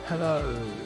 Hello.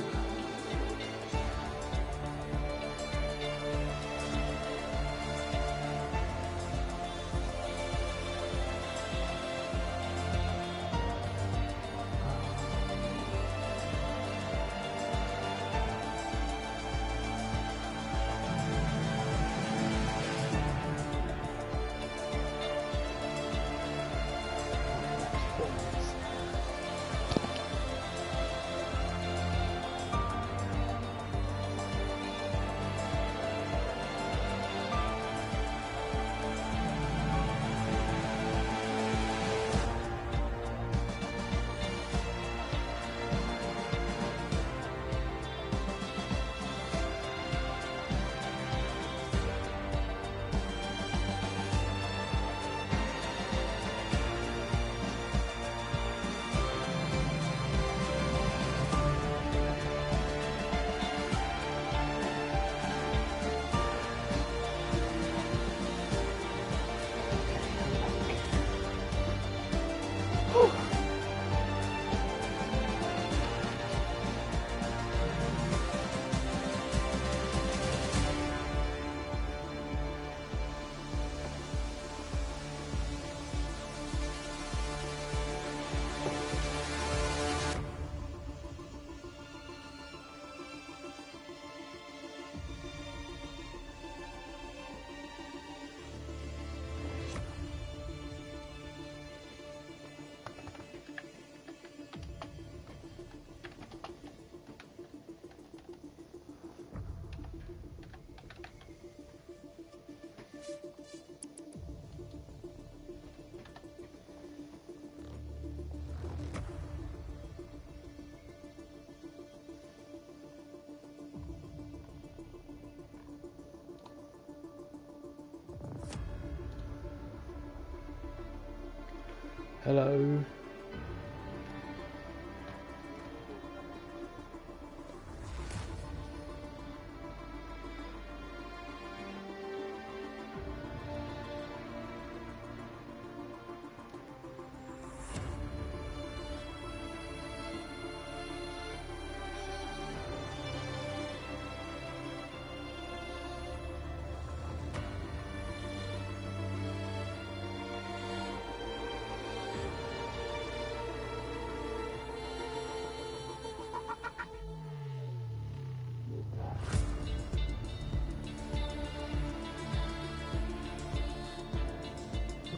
Hello.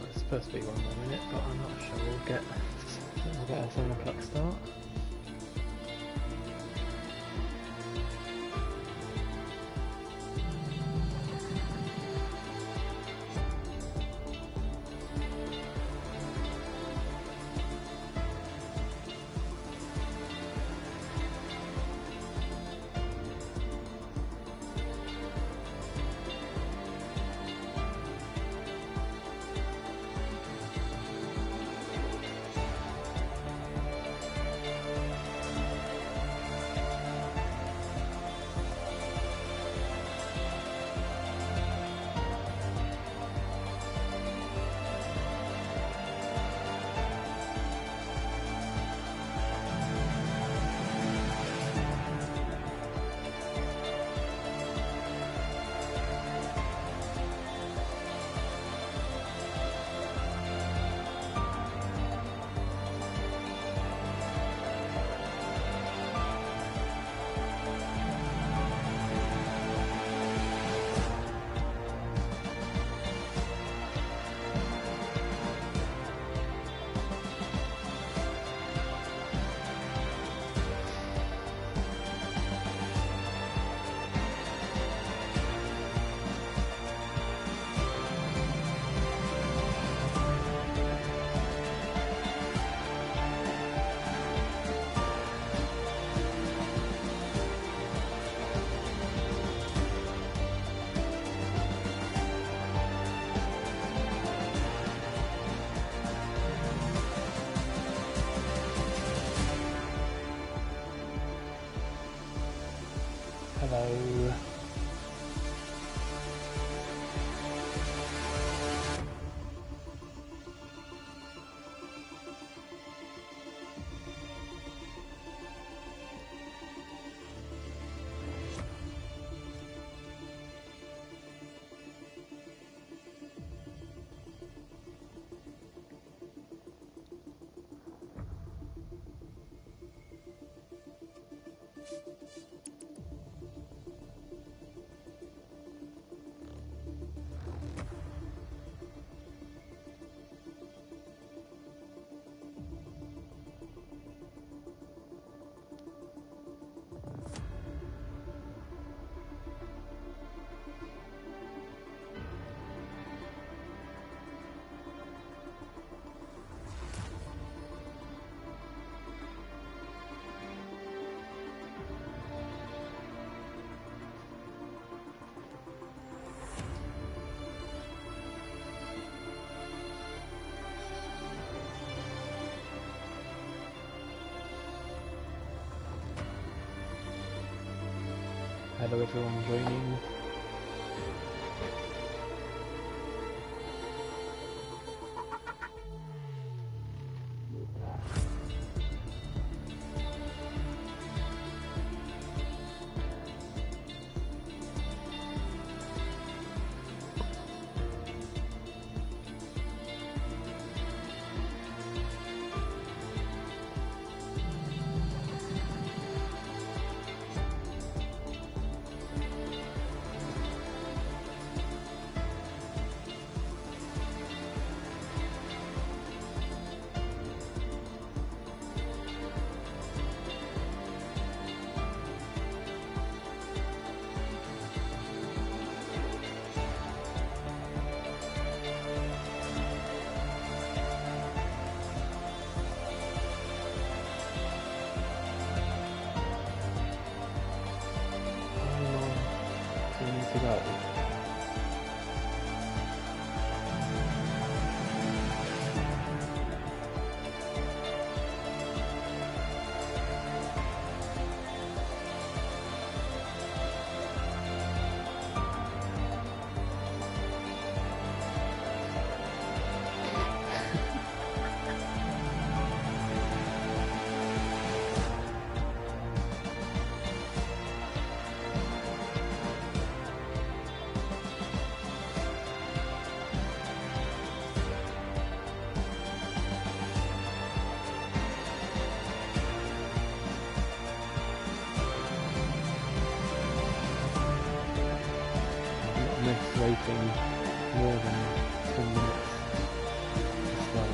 It's supposed to be 1 more minute, but I'm not sure we'll get a 7 o'clock start. Hello. Hello everyone joining. Waiting more than 10 minutes to start.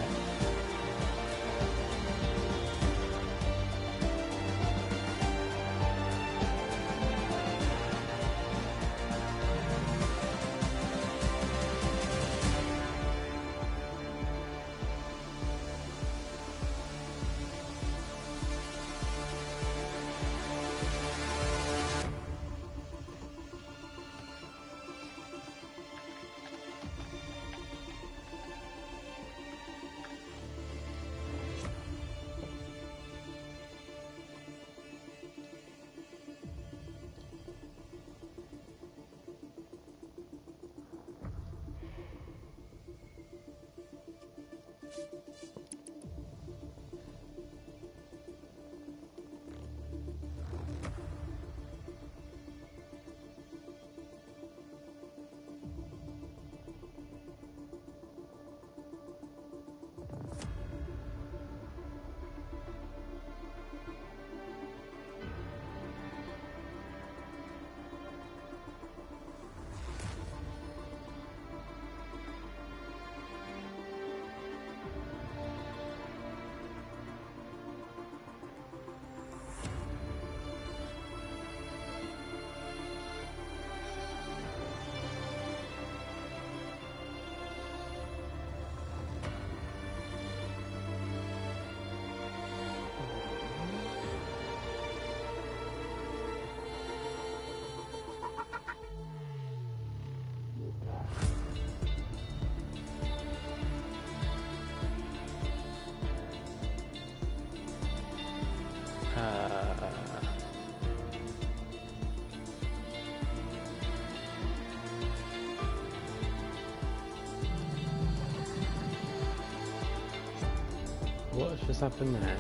What's just happened there?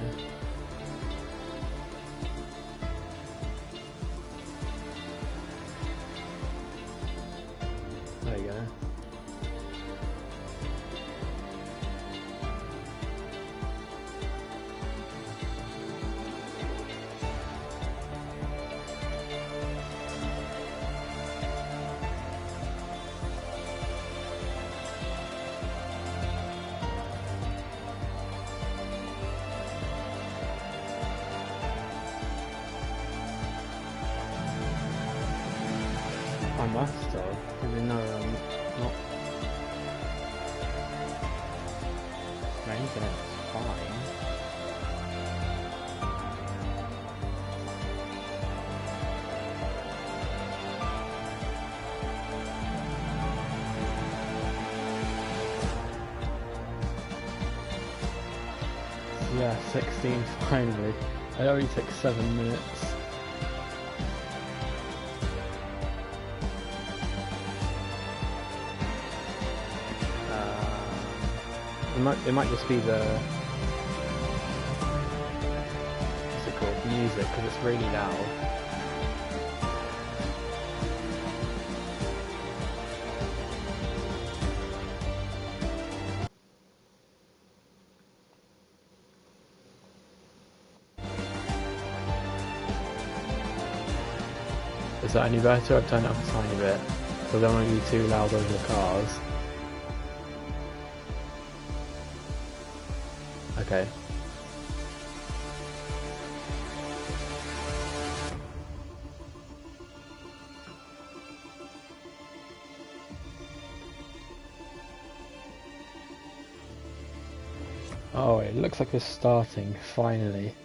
There you go. I must have, even though I'm not my internet's fine. Yeah, 16 finally. It only took 7 minutes. It might just be the what's it called, music, because it's really loud. Is that any better? I've turned it up a tiny bit, so I don't want to be too loud over the cars. Okay. Oh, it looks like it's starting, finally.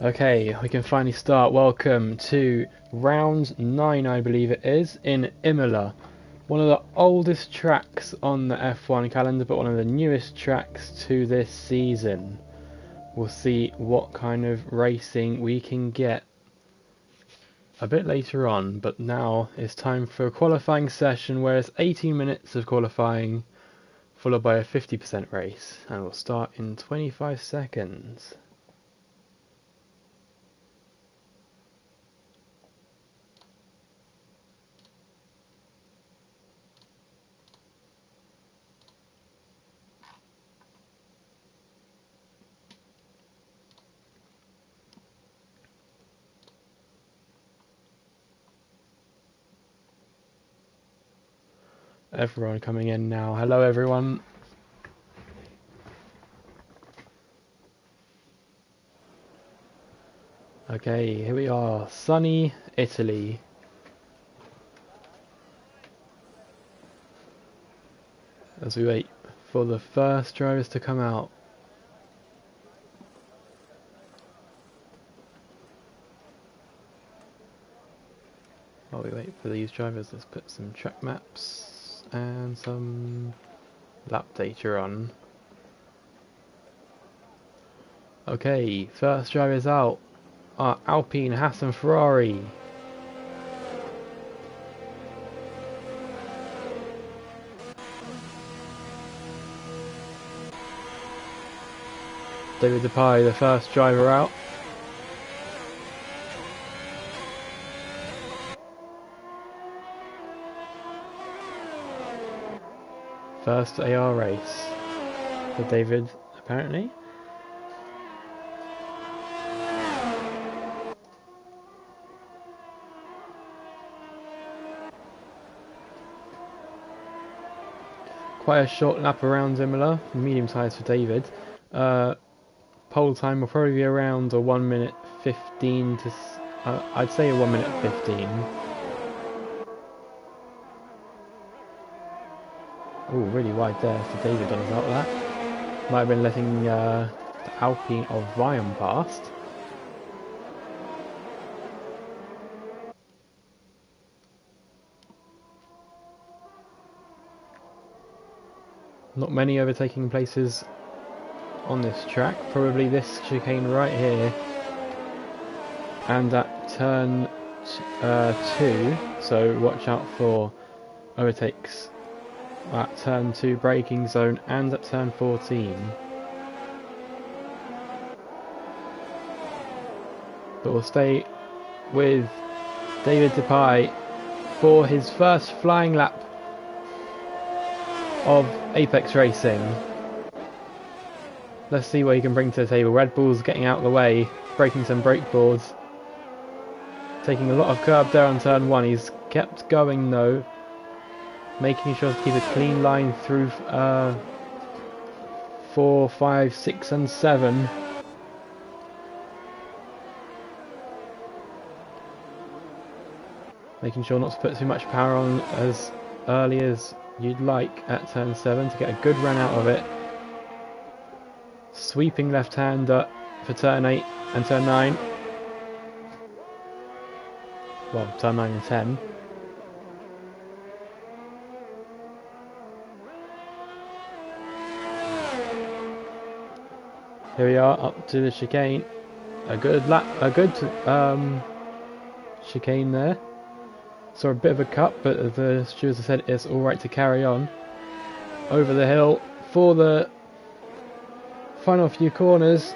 Okay, we can finally start. Welcome to round 9, I believe it is, in Imola. One of the oldest tracks on the F1 calendar, but one of the newest tracks to this season. We'll see what kind of racing we can get a bit later on, but now it's time for a qualifying session where it's 18 minutes of qualifying, followed by a 50% race, and we'll start in 25 seconds. Everyone coming in now. Hello everyone. Okay, here we are, sunny Italy. As we wait for the first drivers to come out. While we wait for these drivers, let's put some track maps and some lap data on. Okay, first drivers out are Alpine, Haas and Ferrari. David Depay, the first driver out. First AR race for David, apparently. Quite a short lap around Imola, medium tyres for David. Pole time will probably be around a 1 minute 15 to... I'd say a 1 minute 15. Oh, really wide there for David on his outlet. Might have been letting the Alpine of Viam past. Not many overtaking places on this track. Probably this chicane right here. And at turn 2, so watch out for overtakes at turn 2 braking zone and at turn 14. But we'll stay with David Depay for his first flying lap of Apex Racing. Let's see what he can bring to the table. Red Bull's getting out of the way, breaking some brake boards. Taking a lot of curb there on turn 1. He's kept going though, making sure to keep a clean line through 4, 5, 6 and 7. Making sure not to put too much power on as early as you'd like at turn 7 to get a good run out of it. Sweeping left-hander for turn 8 and turn 9. Well, turn 9 and 10. Here we are, up to the chicane. A good lap, a good chicane there. Saw a bit of a cut, but the stewards have said it's alright to carry on. Over the hill for the final few corners.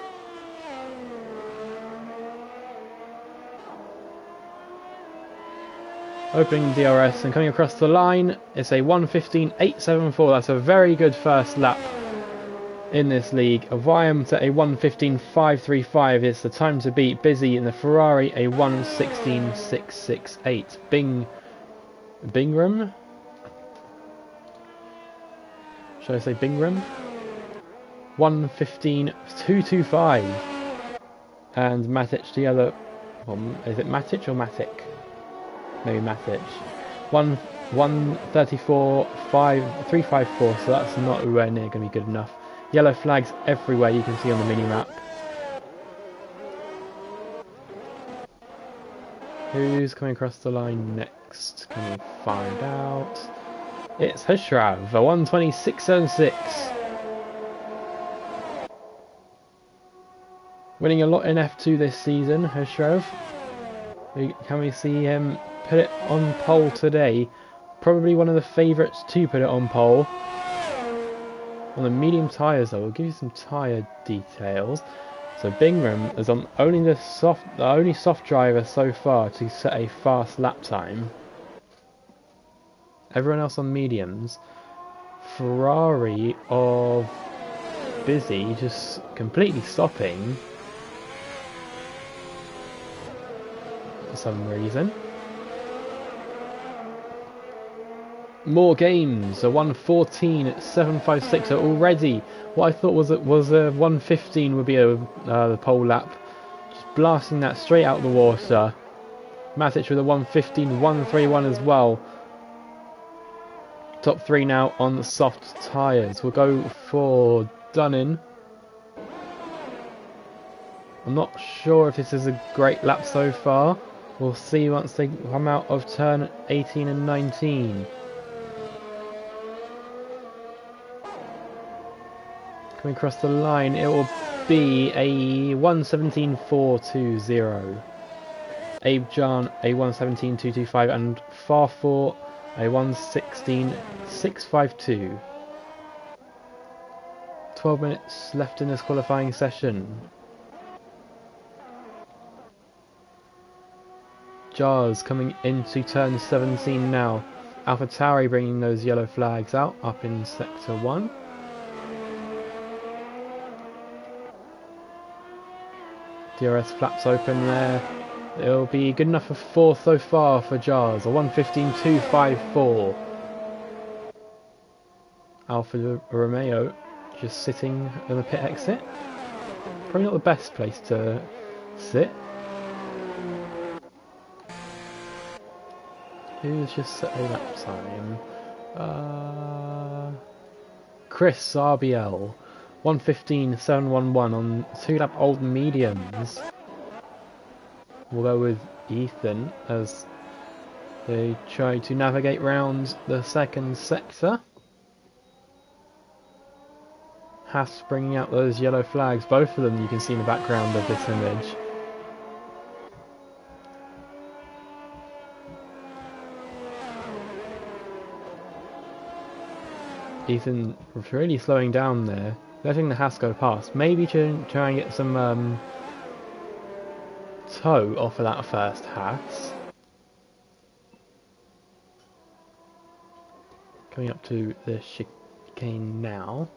Opening DRS and coming across the line, it's a 1:15.874. That's a very good first lap in this league. A YM to a 1:15.535 is the time to beat. Busy in the Ferrari, a 1:16.668. Bingham? Should I say Bingham? 1:15.225. And Matic the other. Is it Matic or Matic? Maybe Matic. 1:34.354. So that's not anywhere near going to be good enough. Yellow flags everywhere you can see on the mini-map. Who's coming across the line next? Can we find out? It's Hashrav, a 1:26.76. Winning a lot in F2 this season, Hashrav. Can we see him put it on pole today? Probably one of the favourites to put it on pole. On the medium tyres though, we'll give you some tyre details. So Bingham is on only the only soft driver so far to set a fast lap time. Everyone else on mediums. Ferrari of Busy just completely stopping for some reason. More games, a 1:14.756. So already, what I thought was a 1:15 would be the pole lap, just blasting that straight out of the water. Matic with a 1:15.131 as well. Top three now on the soft tyres. We'll go for Dunning. I'm not sure if this is a great lap so far. We'll see once they come out of turn 18 and 19. Coming across the line, it will be a 1:17.420. Abe John a 1:17.225 and Farfort a 1:16.652. 12 minutes left in this qualifying session. Jars coming into turn 17 now. AlphaTauri bringing those yellow flags out up in sector 1. DRS flaps open there. It'll be good enough for fourth so far for Jars. A 1:15.254. Alfa Romeo just sitting in the pit exit. Probably not the best place to sit. Who's just set a lap time? Chris RBL. 1:15.711 on 2-lap old mediums. We'll go with Ethan as they try to navigate round the second sector. Haas bringing out those yellow flags, both of them you can see in the background of this image. Ethan really slowing down there, letting the Haas go past. Maybe try and get some toe off of that first Haas. Coming up to the chicane now.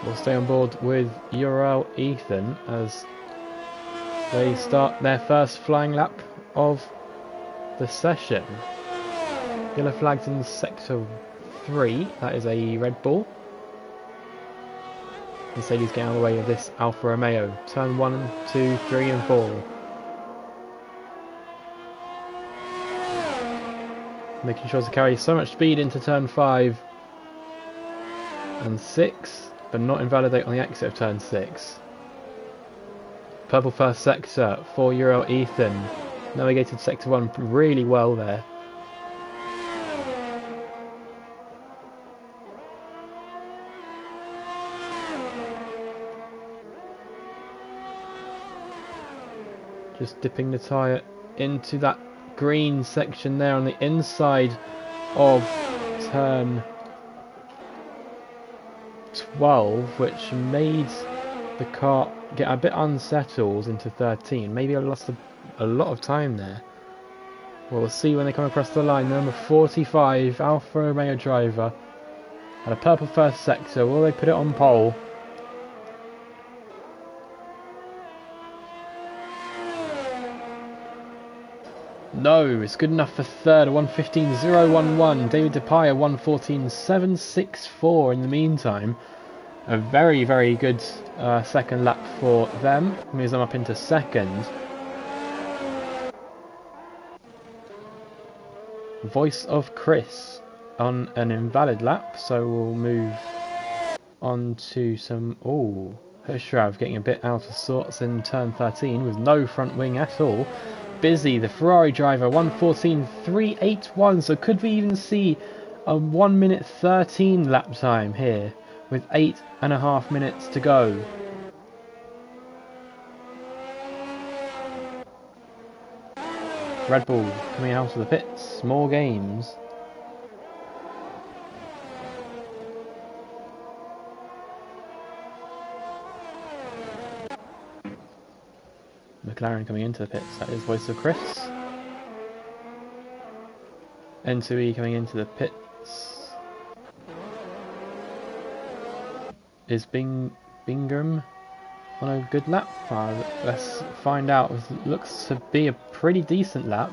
We'll stay on board with Ural Ethan as they start their first flying lap of the session. Yellow flags in sector 3, that is a Red Bull. Mercedes getting out of the way of this Alfa Romeo. Turn 1, 2, 3 and 4. Making sure to carry so much speed into turn 5 and 6. but not invalidate on the exit of turn 6. Purple first sector, 4-year-old Ethan. Navigated sector 1 really well there. Just dipping the tyre into that green section there on the inside of turn 12, which made the car get a bit unsettled into 13. Maybe I lost a lot of time there. Well, we'll see when they come across the line. Number 45, Alfa Romeo driver, had a purple first sector. Will they put it on pole? No, it's good enough for third, 1:15.011. David DePaia, 1:14.764 in the meantime. A very, very good second lap for them. Moves them up into second. Voice of Chris on an invalid lap, so we'll move on to some... Oh, Hirschrav getting a bit out of sorts in turn 13 with no front wing at all. Busy, the Ferrari driver, 1:14.381, so could we even see a 1:13 lap time here with 8.5 minutes to go? Red Bull coming out of the pits, more games. McLaren coming into the pits, that is Voice of Chris. N2E coming into the pits. Is Bingham on a good lap? Let's find out. It looks to be a pretty decent lap.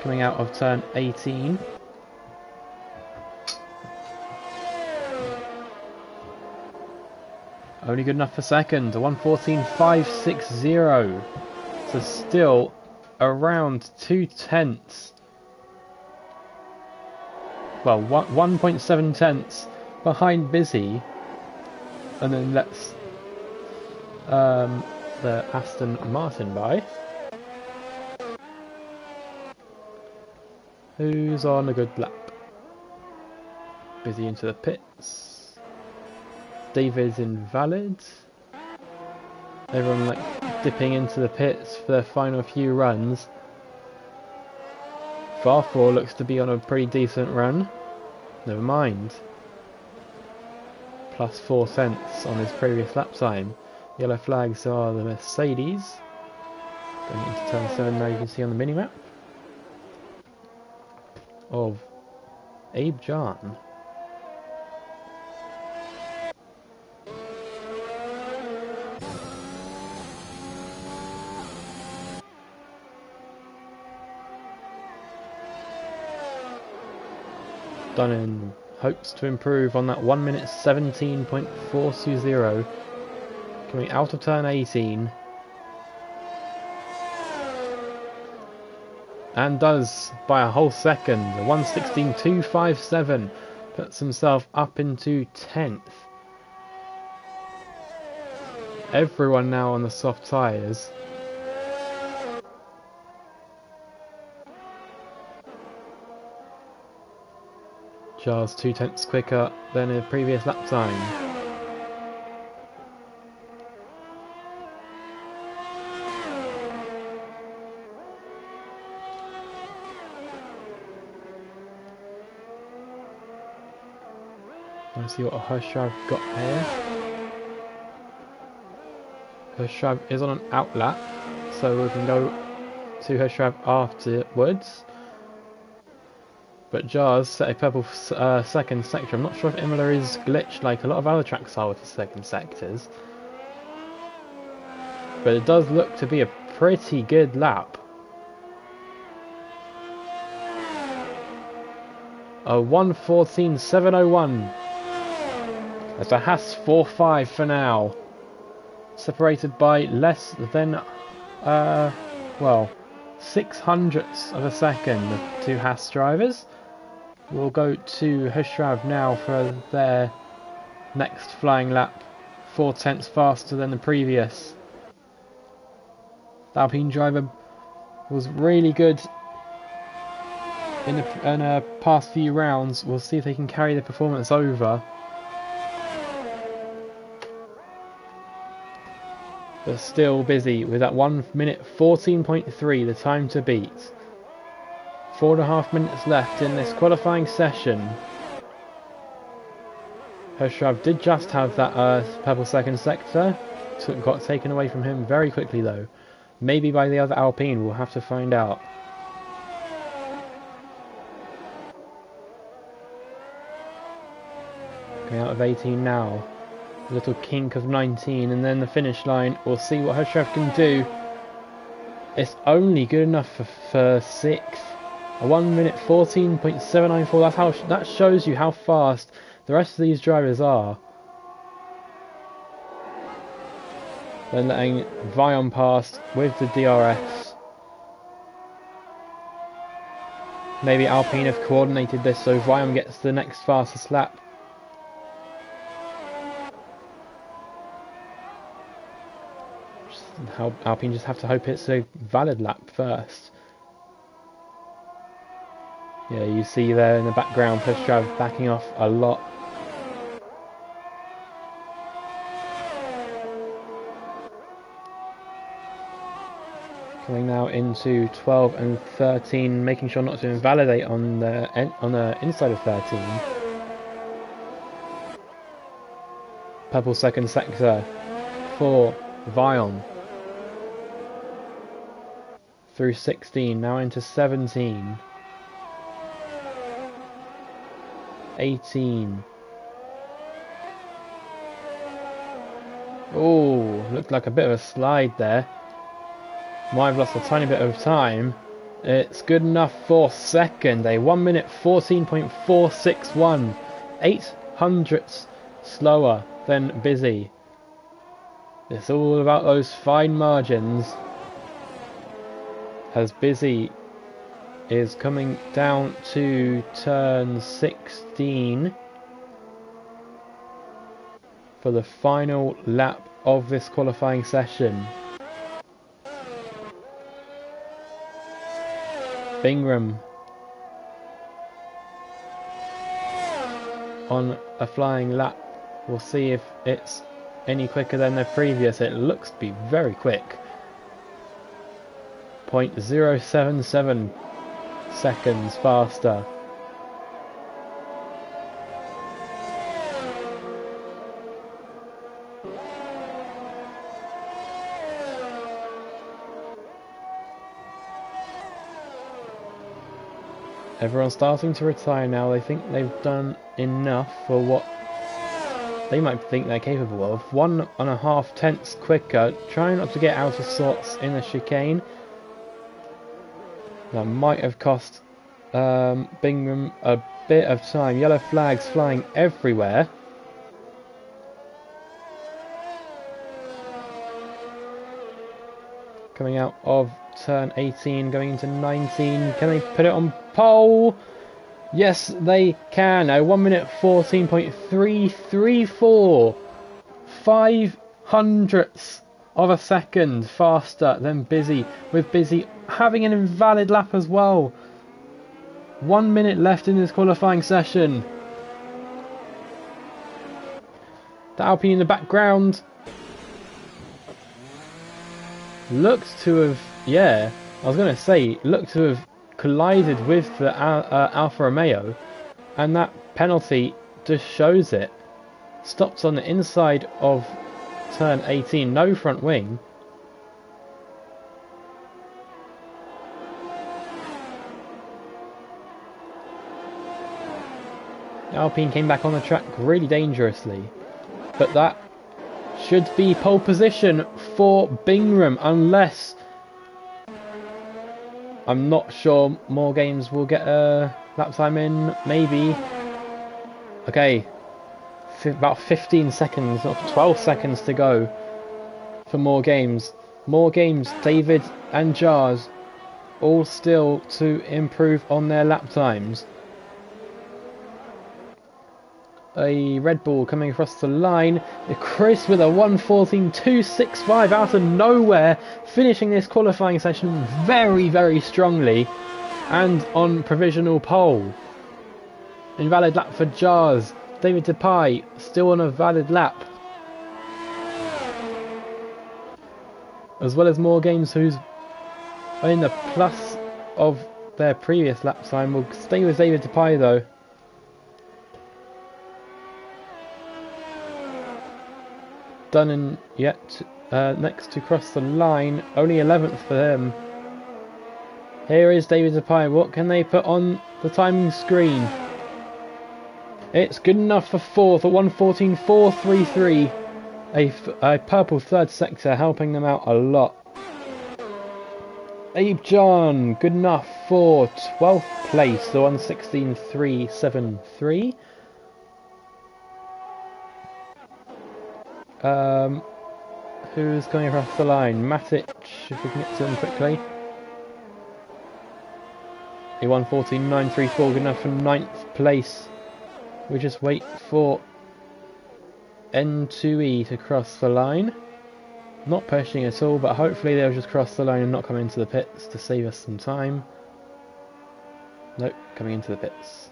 Coming out of turn 18. Only good enough for second, 1:14.560. So still around 2/10. Well, 1.7 tenths behind Busy. And then let's the Aston Martin by. Who's on a good lap? Busy into the pits. David's invalid. Everyone like dipping into the pits for their final few runs. Farfall looks to be on a pretty decent run. Never mind. Plus 4 cents on his previous lap time. Yellow flags are the Mercedes. Going into turn 7 now, you can see on the minimap of Abe John. Dunnan hopes to improve on that 1:17.420 coming out of turn 18, and does by a whole second. 1:16.257 puts himself up into 10th. Everyone now on the soft tyres. Charles 2 tenths quicker than the previous lap time. Let's see what Hirschrav got here. Hirschrav is on an outlap, so we can go to Hirschrav afterwards. But Jars set a purple second sector. I'm not sure if Imola is glitched like a lot of other tracks are with the second sectors. But it does look to be a pretty good lap. A 1:14.701. That's a Haas 4.5 for now. Separated by less than, well, 600ths of a second of two Haas drivers. We'll go to Hirschrav now for their Next flying lap, 4/10 faster than the previous. The Alpine driver was really good in the past few rounds. We'll see if they can carry the performance over. But still busy with that 1 minute 14.3, the time to beat. 4.5 minutes left in this qualifying session. Hershrav did just have that purple second sector. Got taken away from him very quickly though. Maybe by the other Alpine, we'll have to find out. Coming out of 18 now. A little kink of 19 and then the finish line. We'll see what Hershrav can do. It's only good enough for 6th. A 1 minute 14.794. That shows you how fast the rest of these drivers are. Then letting Vion past with the DRS. Maybe Alpine have coordinated this so Vion gets the next fastest lap. Alpine just have to hope it's a valid lap first. Yeah, you see there in the background Hershrav backing off a lot. Coming now into 12 and 13, making sure not to invalidate on the inside of 13. Purple second sector for Vion. Through 16, now into 17. 18. Oh, looked like a bit of a slide there. Might have lost a tiny bit of time. It's good enough for second. A 1 minute 14.461. 800ths slower than Busy. It's all about those fine margins. As Busy is coming down to turn 16 for the final lap of this qualifying session. Bingham on a flying lap. We'll see if it's any quicker than the previous. It looks to be very quick. 0.077 seconds faster. Everyone's starting to retire now. They think they've done enough for what they might think they're capable of. 1.5 tenths quicker, trying not to get out of sorts in the chicane. That might have cost Bingham a bit of time. Yellow flags flying everywhere. Coming out of turn 18, going into 19. Can they put it on pole? Yes, they can. A 1 minute 14.334. 500ths of a second faster than Busy, with Busy having an invalid lap as well. 1 minute left in this qualifying session. The Alpine in the background looked to have, yeah, I was going to say, looked to have collided with the Alfa Romeo, and that penalty just shows it. Stopped on the inside of turn 18, no front wing. Alpine came back on the track really dangerously, but that should be pole position for Bingham, unless, I'm not sure, more games will get a lap time in, maybe. Okay, about 15 seconds, not 12 seconds to go for more games. More games, David and Jars, all still to improve on their lap times. a Red Bull coming across the line. Chris with a 1:14.265 out of nowhere, finishing this qualifying session very, very strongly and on provisional pole. Invalid lap for Jars. David Depay still on a valid lap. As well as more games who's in the plus of their previous lap time. We'll stay with David Depay though. Done and yet next to cross the line, only 11th for him. Here is David Depay. What can they put on the timing screen? It's good enough for 4th at 1:14.433. A purple third sector helping them out a lot. Abe John, good enough for 12th place, the 1:16.373. Who's going across the line? Matic, if we can get to him quickly. A 1:14.934, good enough for 9th place. We just wait for N2E to cross the line. Not pushing at all, but hopefully they'll just cross the line and not come into the pits to save us some time. Nope, coming into the pits.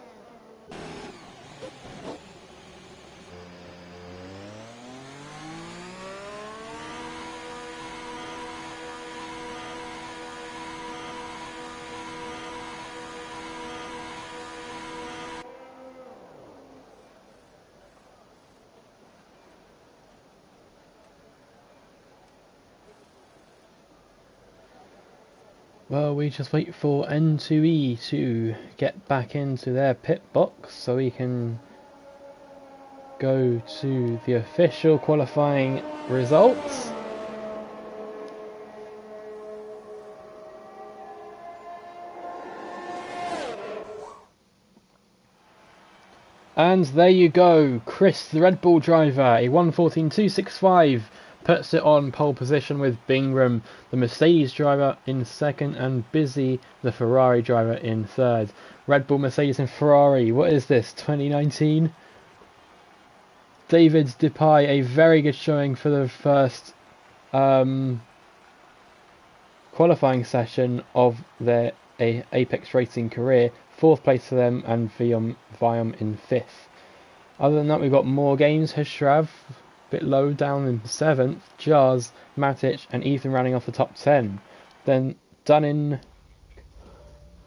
Well, we just wait for N2E to get back into their pit box so we can go to the official qualifying results. And there you go, Chris, the Red Bull driver, a 1:14.265. Puts it on pole position with Bingham, the Mercedes driver, in second, and Busy, the Ferrari driver, in third. Red Bull, Mercedes and Ferrari. What is this, 2019? David Depay, a very good showing for the first qualifying session of their Apex Racing career. 4th place for them, and Viam in 5th. Other than that, we've got more games. Hishrav, bit low down in 7th, Jars, Matic and Ethan running off the top 10. Then Dunnin,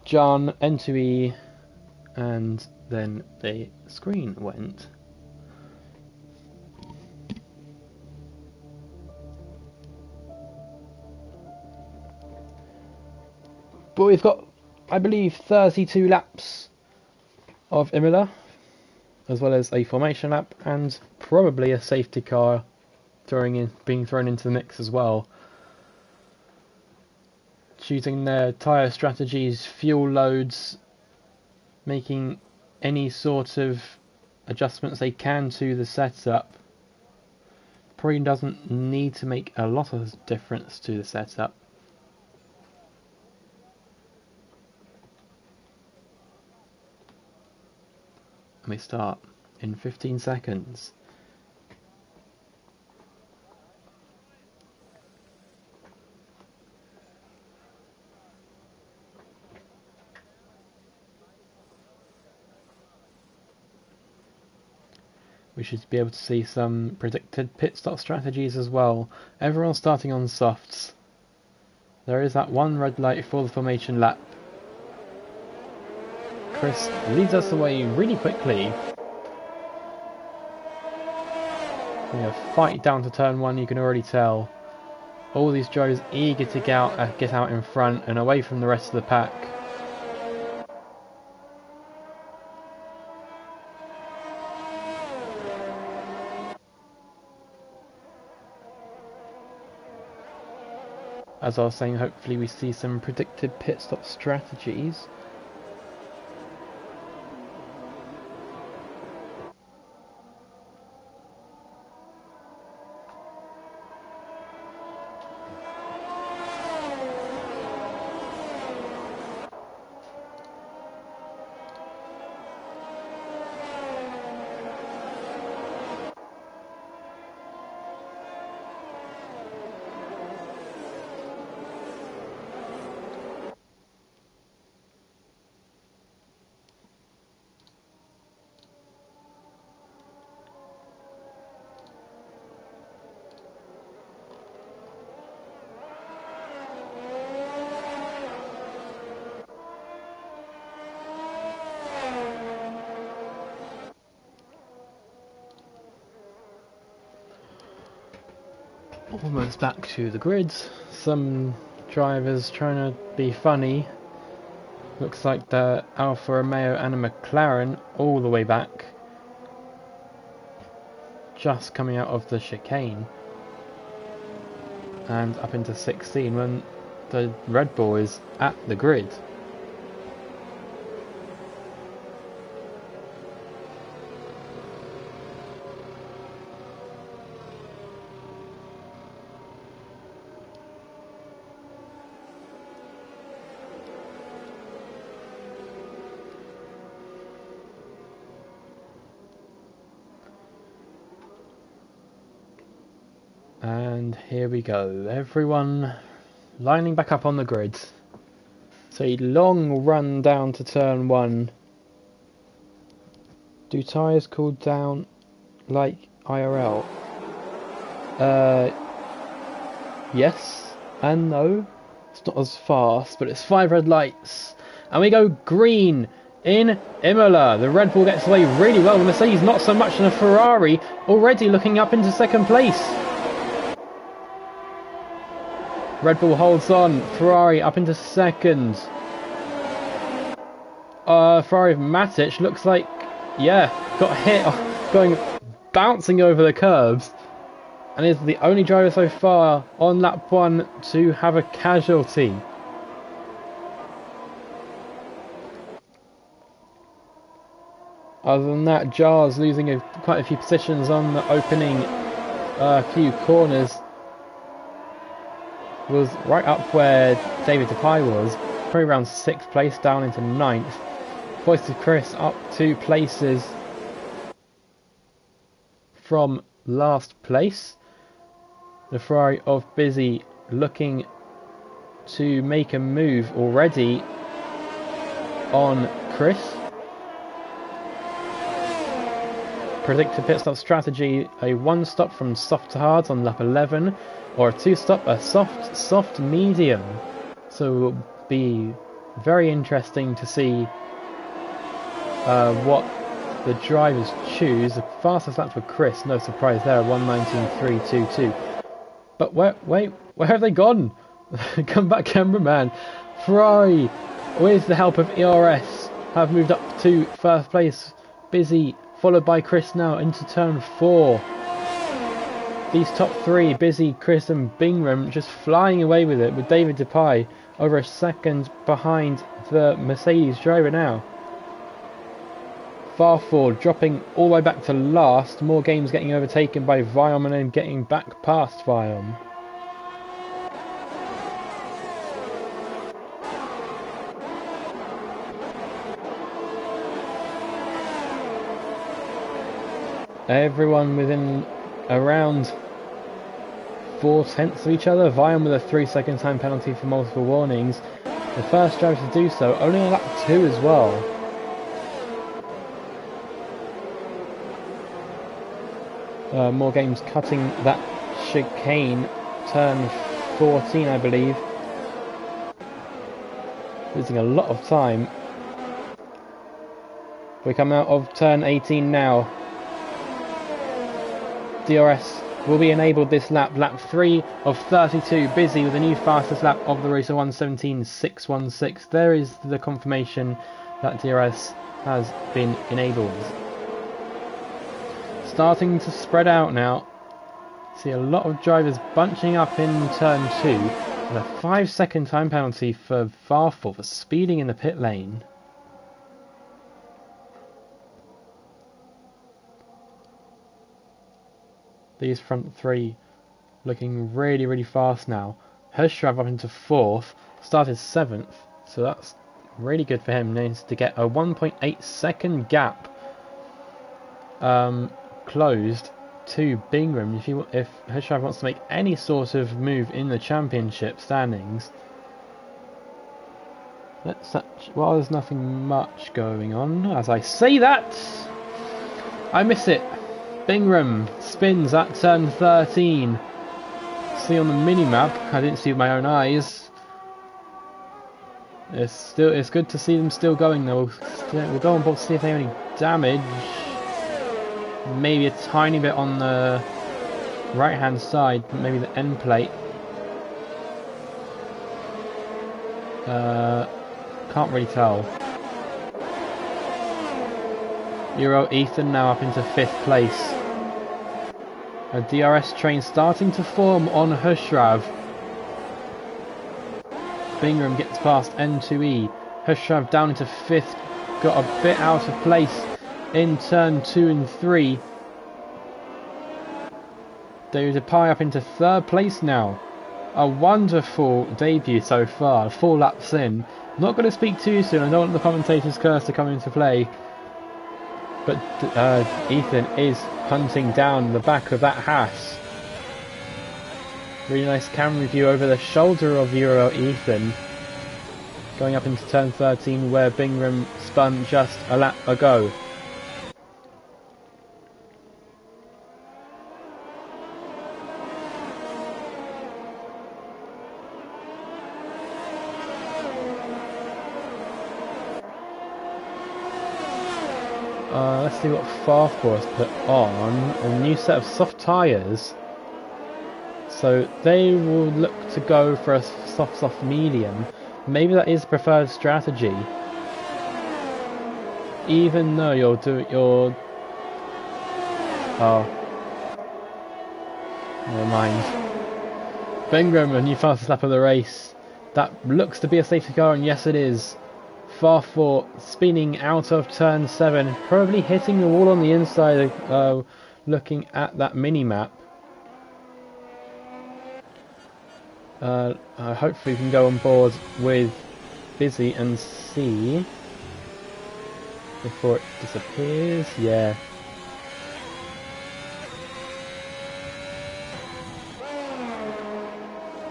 John, N2E, and then the screen went. But we've got, I believe, 32 laps of Imola, as well as a formation lap and probably a safety car being thrown into the mix as well. Choosing their tyre strategies, fuel loads, making any sort of adjustments they can to the setup. Probably doesn't need to make a lot of difference to the setup. And we start in 15 seconds. We should be able to see some predicted pit stop strategies as well. Everyone's starting on softs. There is that one red light for the formation lap. Chris leads us away really quickly. A fight down to turn 1, you can already tell. All these drivers eager to get out in front and away from the rest of the pack. As I was saying, hopefully we see some predicted pit stop strategies. Almost back to the grids. Some drivers trying to be funny. Looks like the Alfa Romeo and a McLaren all the way back. Just coming out of the chicane. And up into 16 when the Red Bull is at the grid. And here we go, everyone lining back up on the grid. So a long run down to turn 1. Do tyres cool down like IRL? Yes and no. It's not as fast, but it's 5 red lights. And we go green in Imola. The Red Bull gets away really well. The Mercedes not so much, and a Ferrari already looking up into second place. Red Bull holds on, Ferrari up into second. Ferrari of Matic looks like, yeah, got hit, going bouncing over the curbs, and is the only driver so far on lap 1 to have a casualty. Other than that, Jar's losing quite a few positions on the opening few corners. Was right up where David Depay was, probably around 6th place down into 9th. Hoisted Chris up 2 places from last place. The Ferrari of Busy looking to make a move already on Chris. Predicted pit stop strategy, a 1 stop from soft to hard on lap 11, or a 2 stop, a soft medium. So it will be very interesting to see what the drivers choose. The fastest lap for Chris, no surprise there, 1:19.322. But where have they gone? Come back, cameraman. Ferrari, with the help of ERS, have moved up to 1st place. Busy, followed by Chris now into turn 4. These top 3, Busy, Chris and Bingham, just flying away with it, with David Depay over a second behind the Mercedes driver now. Farford dropping all the way back to last. More games getting overtaken by Viom and then getting back past Viom. Everyone within around 4/10 of each other. Viom with a 3-second time penalty for multiple warnings. The first driver to do so, only on lap 2 as well. More games cutting that chicane, turn 14 I believe. Losing a lot of time. We come out of turn 18 now. DRS will be enabled this lap. Lap 3 of 32. Busy with the new fastest lap of the race of 1:17.616. There is the confirmation that DRS has been enabled. Starting to spread out now. See a lot of drivers bunching up in turn 2. And a 5-second time penalty for Farfel for speeding in the pit lane. These front 3 looking really fast now. Hirschrav up into 4th, started 7th, so that's really good for him. Needs to get a 1.8 second gap closed to Bingham if Hirschrav wants to make any sort of move in the championship standings. Well, there's nothing much going on. As I say that, I miss it. Bingham spins at turn 13. See on the mini-map, I didn't see with my own eyes. It's good to see them still going though. We'll go on board to see if they have any damage. Maybe a tiny bit on the right hand side, maybe the end plate. Can't really tell. Euro Ethan now up into 5th place. A DRS train starting to form on Hushrav. Bingham gets past N2E. Hushrav down into 5th. Got a bit out of place in turn 2 and 3. David Depay up into 3rd place now. A wonderful debut so far, 4 laps in. Not going to speak too soon, I don't want the commentator's curse to come into play. But Ethan is hunting down the back of that Haas. Really nice camera view over the shoulder of Euro Ethan. Going up into turn 13 where Bingham spun just a lap ago. Let's see what Farfur has put on. A new set of soft tyres. So they will look to go for a soft medium. Maybe that is the preferred strategy. Even though oh. Never mind. Bingham, a new fastest lap of the race. That looks to be a safety car, and yes it is. Farfur spinning out of turn 7, probably hitting the wall on the inside, looking at that mini-map. Hopefully we can go on board with Busy and see before it disappears. Yeah.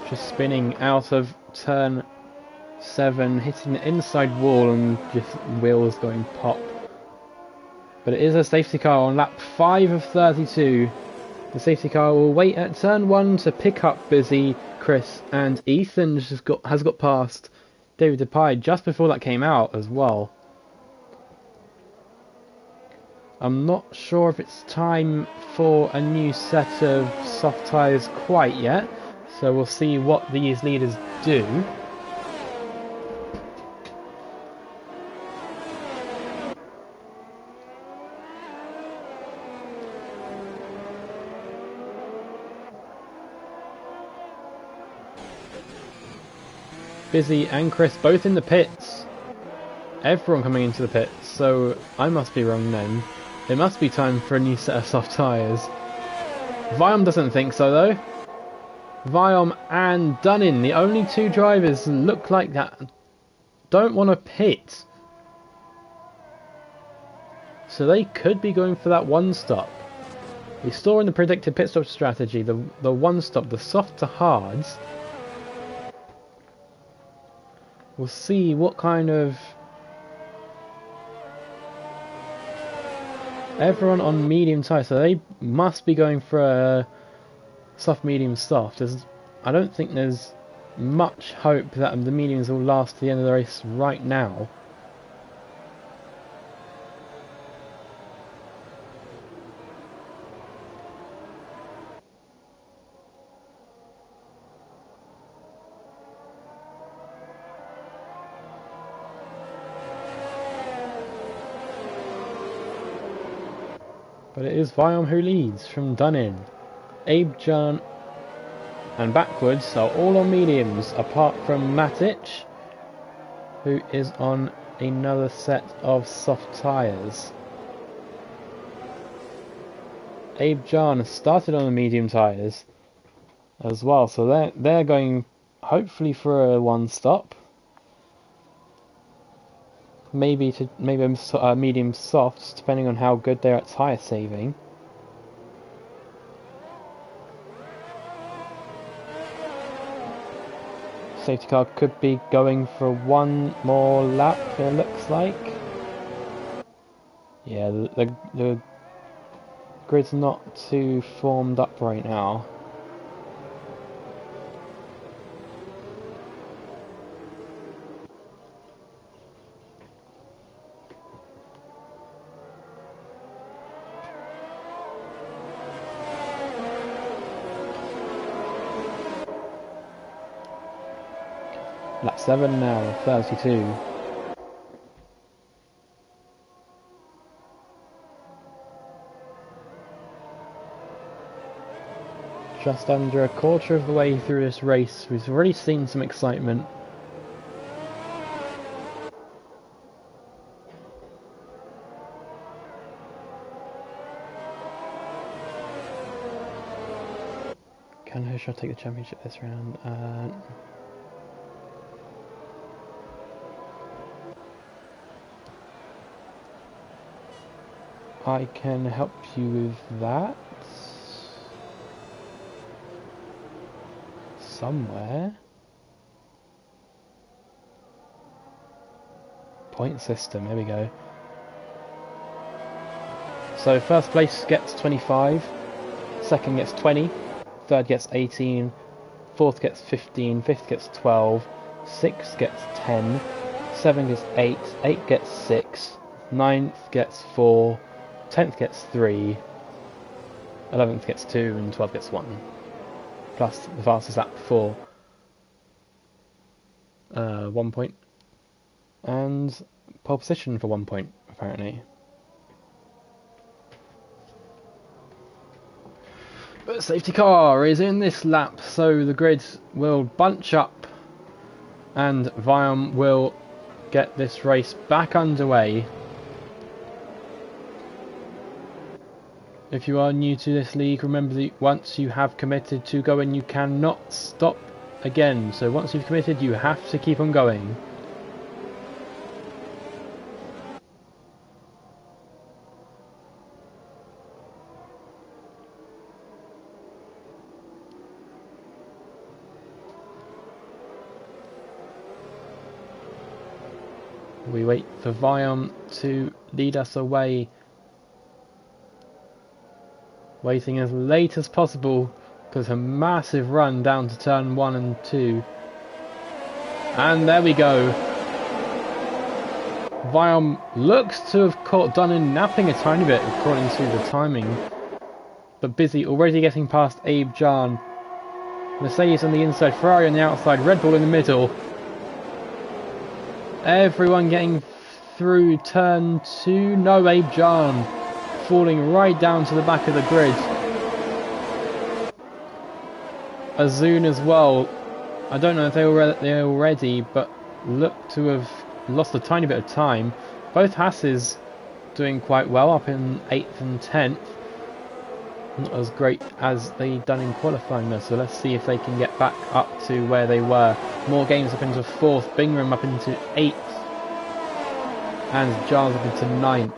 Just spinning out of turn 7, hitting the inside wall and just wheels going pop. But it is a safety car on lap 5 of 32. The safety car will wait at turn 1 to pick up Busy, Chris, and Ethan has got past David Depay just before that came out as well. I'm not sure if it's time for a new set of soft tyres quite yet, so we'll see what these leaders do. Busy and Chris both in the pits. Everyone coming into the pits, so I must be wrong then. It must be time for a new set of soft tyres. Viom doesn't think so though. Viom and Dunning, the only 2 drivers look like that, don't want to pit. So they could be going for that one stop. We saw in the predicted pit stop strategy, the one stop, the soft to hards. We'll see what kind of... Everyone on medium tyres, so they must be going for a soft, medium, soft. I don't think there's much hope that the mediums will last to the end of the race right now. But it is Viom who leads from Dunning. Abe, John and backwards are all on mediums, apart from Matic, who is on another set of soft tyres. Abe John started on the medium tyres as well, so they're going hopefully for a one stop. Maybe a medium softs, depending on how good they're at tyre saving. Safety car could be going for one more lap, it looks like. Yeah, the grid's not too formed up right now. Lap 7 now, 32. Just under a quarter of the way through this race, we've already seen some excitement. Can Herschel take the championship this round? I can help you with that. Somewhere. Point system, here we go. So first place gets 25, second gets 20, third gets 18, fourth gets 15, fifth gets 12, sixth gets 10, 7 gets 8, 8 gets 6, 9th gets 4, 10th gets 3, 11th gets 2, and 12th gets 1. Plus the fastest lap for 1 point. And pole position for 1 point, apparently. But safety car is in this lap, so the grid will bunch up and Viam will get this race back underway. If you are new to this league, remember that once you have committed to going, you cannot stop again. So once you've committed, you have to keep on going. We wait for Viam to lead us away. Waiting as late as possible because a massive run down to turn 1 and 2. And there we go. Viam looks to have caught Dunnan napping a tiny bit according to the timing. But busy already getting past Abe Jan. Mercedes on the inside, Ferrari on the outside, Red Bull in the middle. Everyone getting through turn 2. No, Abe Jan falling right down to the back of the grid. Azun as well. I don't know if they were there already, but look to have lost a tiny bit of time. Both Hasses doing quite well, up in 8th and 10th. Not as great as they done in qualifying though, so let's see if they can get back up to where they were. More games up into 4th, Bingham up into 8th, and Giles up into 9th.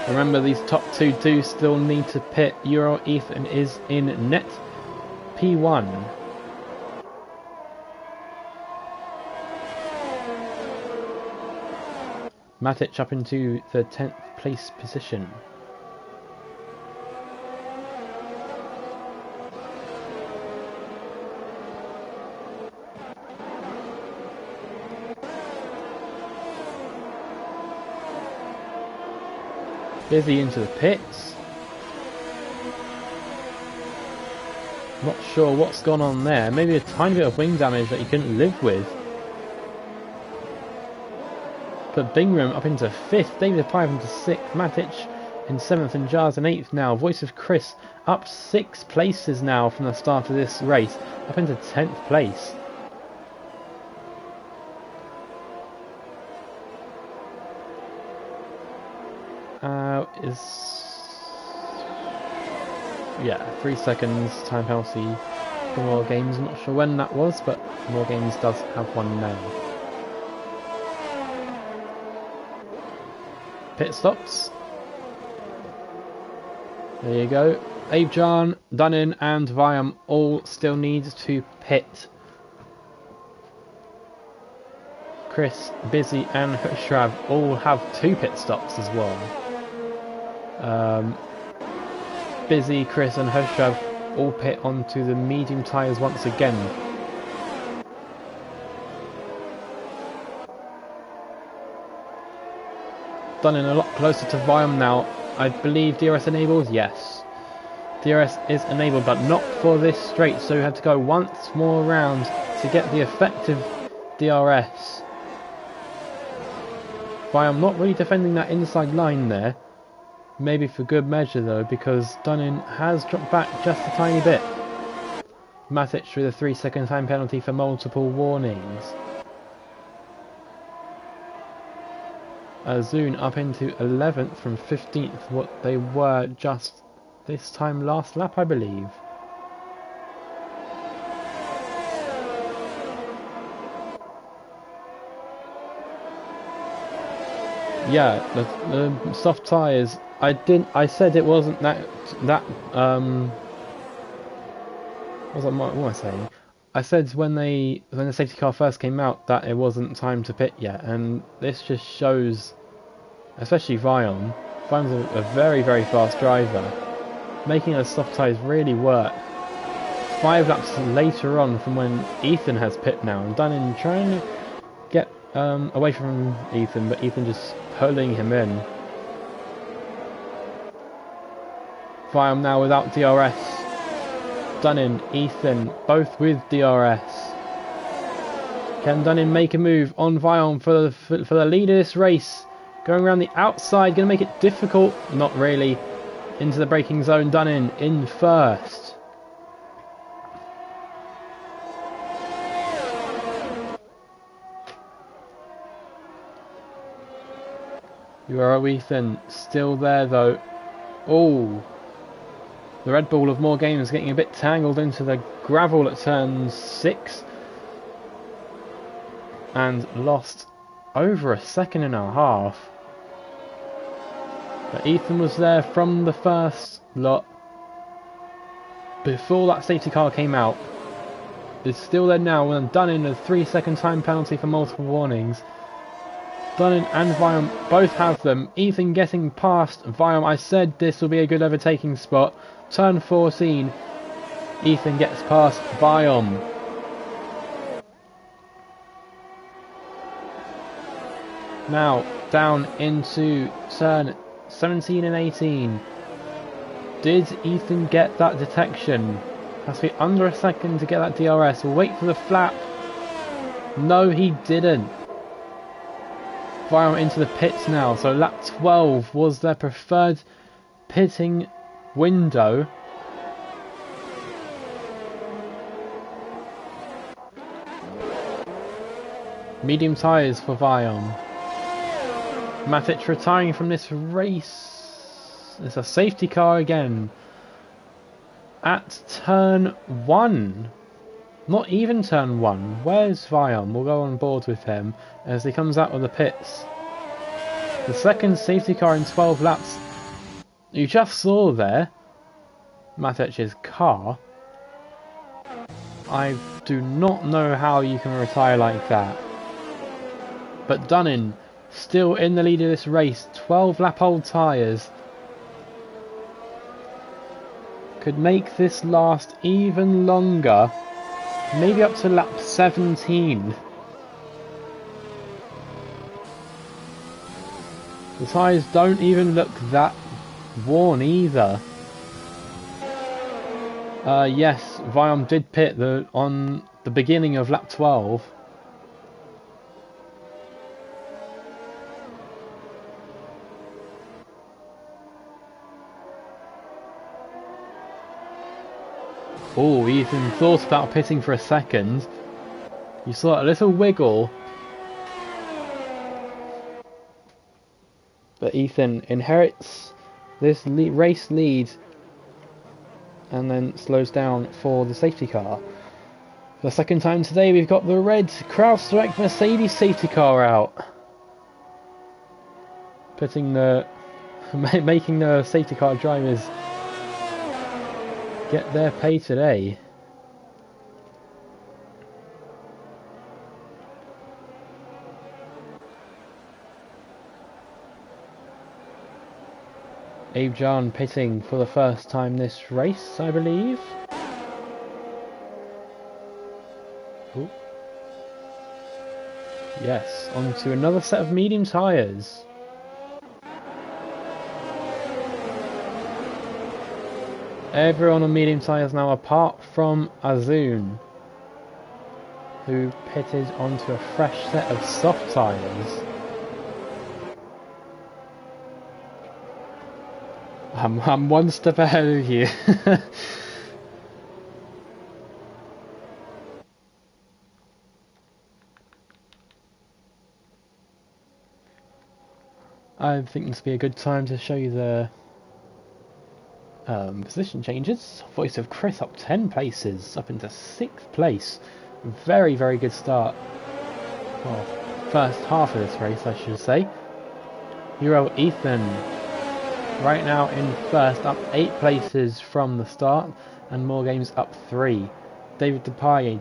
Remember, these top two do still need to pit. Euro Ethan is in net P1. Matic up into the 10th place position. Busy into the pits. Not sure what's gone on there. Maybe a tiny bit of wing damage that he couldn't live with. But Bingham up into 5th, David Pipe into 6th, Matic in 7th and Jars in 8th now. Voice of Chris up 6 places now from the start of this race, up into 10th place. Yeah, 3 seconds time penalty for More Games. I'm not sure when that was, but More Games does have one now. Pit stops. There you go. Abe Jan, Dunnan and Viam all still need to pit. Chris, Busy and Hushrav all have 2 pit stops as well. Busy, Chris and Hushrav all pit onto the medium tyres once again. Dunnan a lot closer to Viam now. I believe DRS enabled, yes. DRS is enabled, but not for this straight, so we have to go once more around to get the effective DRS. I'm not really defending that inside line there. Maybe for good measure though, because Dunning has dropped back just a tiny bit. Matic with a 3-second time penalty for multiple warnings. Zune up into 11th from 15th, what they were just this time last lap, I believe. Yeah, the soft tyres. I said it wasn't that what am I saying? I said when the safety car first came out that it wasn't time to pit yet, and this just shows, especially Vion. Vion's a very, very fast driver, making those soft tyres really work. 5 laps later on from when Ethan has pit now, and Dunning trying to get away from Ethan, but Ethan just pulling him in. Vion now without DRS. Dunning, Ethan, both with DRS. Can Dunning make a move on Vion for the lead of this race? Going around the outside, going to make it difficult. Not really. Into the braking zone, Dunning in first. You are Ethan, still there though. Oh. The Red Bull of more games getting a bit tangled into the gravel at turn 6 and lost over a second and a half. But Ethan was there from the first lot before that safety car came out. Is still there now when Dunning a 3-second time penalty for multiple warnings. Dunning and Vion both have them. Ethan getting past Vion. I said this will be a good overtaking spot. Turn 14, Ethan gets past Vion. Now down into turn 17 and 18. Did Ethan get that detection? Has to be under a second to get that DRS. We'll wait for the flap. No, he didn't. Vion into the pits now. So lap 12 was their preferred pitting window. Medium tyres for Vion. Matic retiring from this race. It's a safety car again. At turn 1. Not even turn 1. Where's Vion? We'll go on board with him as he comes out of the pits. The second safety car in 12 laps. You just saw there Matic's car. I do not know how you can retire like that. But Dunning still in the lead of this race. 12 lap old tyres. Could make this last even longer. Maybe up to lap 17. The tyres don't even look that worn either. Yes, Vion did pit on the beginning of lap 12. Oh, Ethan thought about pitting for a second. You saw a little wiggle. But Ethan inherits this race lead and then slows down for the safety car. For the second time today, we've got the red Kraus-Direct Mercedes safety car out. Making the safety car drivers get their pay today. Abe Jan pitting for the first time this race, I believe. Ooh. Yes, onto another set of medium tyres. Everyone on medium tyres now apart from Azun, who pitted onto a fresh set of soft tyres. I'm one step ahead of you. I think this would be a good time to show you the position changes. Voice of Chris up 10 places, up into 6th place. Very, very good start. Well, first half of this race, I should say. Hero Ethan, right now in first, up 8 places from the start, and More Games up 3. David Depaille,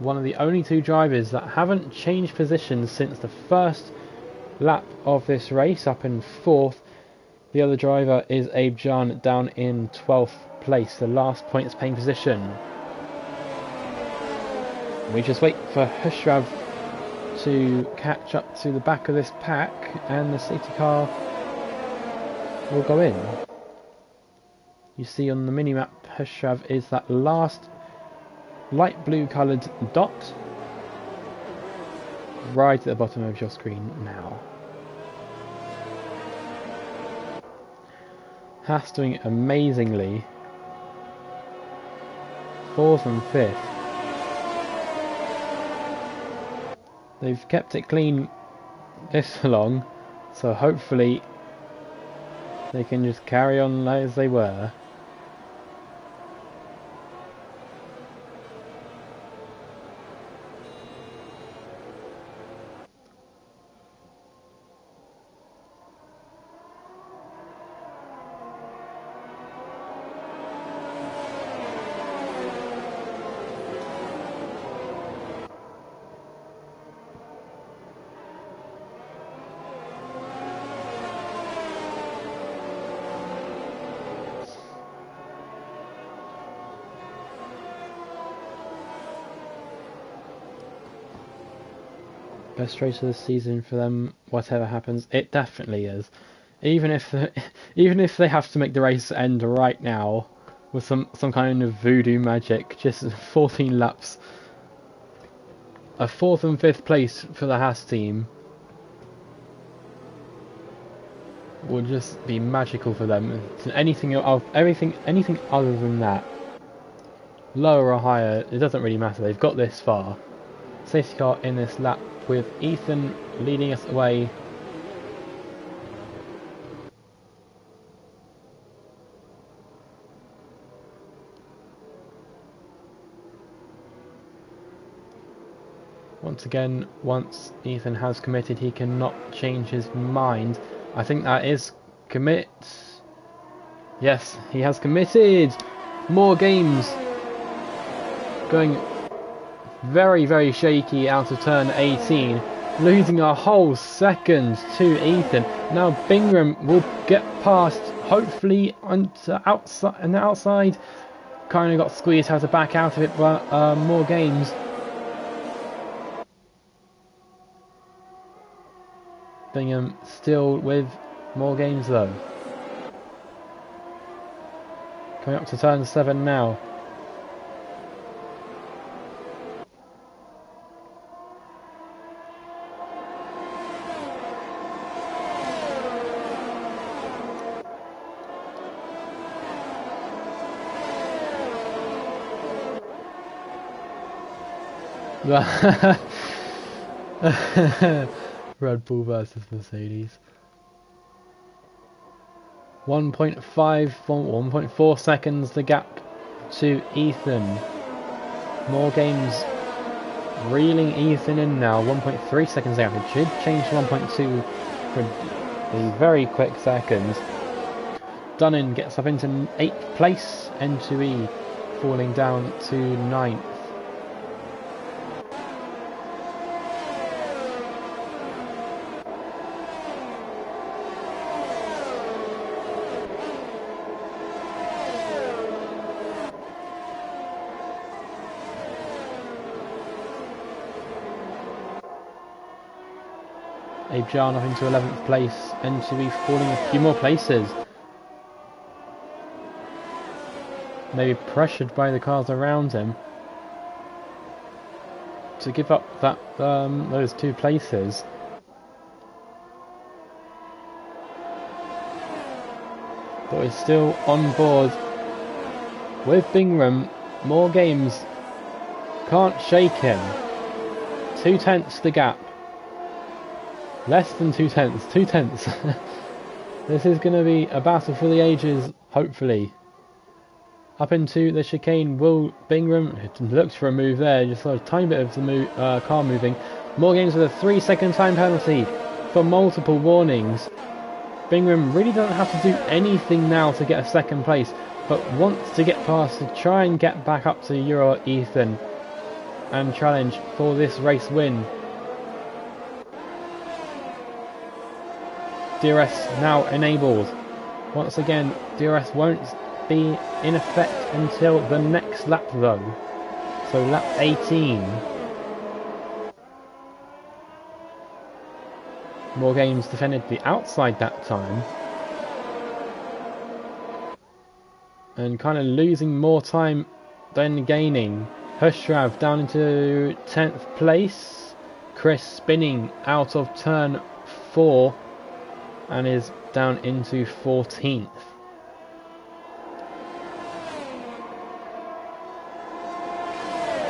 one of the only 2 drivers that haven't changed positions since the first lap of this race, up in 4th. The other driver is Abe Jan, down in 12th place, the last points paying position. We just wait for Hushrav to catch up to the back of this pack, and the safety car will go in. You see on the minimap, Hushrav is that last light blue coloured dot right at the bottom of your screen now. Haas doing amazingly. 4th and 5th. They've kept it clean this long, so hopefully they can just carry on as they were. Best race of the season for them, whatever happens. It definitely is. Even if they have to make the race end right now with some kind of voodoo magic, just 14 laps, a 4th and 5th place for the Haas team will just be magical for them. Anything other than that, lower or higher, it doesn't really matter. They've got this far. Safety car in this lap with Ethan leading us away. Once again, once Ethan has committed, he cannot change his mind. I think that is commit. Yes, he has committed. More Games going very, very shaky out of turn 18, losing a whole second to Ethan. Now Bingham will get past, hopefully onto outside. Kind of got squeezed, how to back out of it, but More Games. Bingham still with More Games though. Coming up to turn 7 now. Red Bull versus Mercedes. 1.4 seconds the gap to Ethan. More Games reeling Ethan in now. 1.3 seconds out. It should change to 1.2 for a very quick second. Dunnan gets up into 8th place. N2E falling down to 9th. Abe Jan up into 11th place, N2E falling a few more places. maybe pressured by the cars around him to give up that those 2 places. But he's still on board with Bingham. More games can't shake him. 2/10 the gap. Less than 2/10. 2/10. This is going to be a battle for the ages, hopefully. Up into the chicane, will Bingham looks for a move there, just a tiny bit of the car moving. More games with a 3-second time penalty for multiple warnings. Bingham really doesn't have to do anything now to get a 2nd place, but wants to get past to try and get back up to Euro Ethan and challenge for this race win. DRS now enabled. Once again, DRS won't be in effect until the next lap though. So lap 18. More games defended the outside that time. And kind of losing more time than gaining. Hushrav down into 10th place. Chris spinning out of turn 4 and is down into 14th.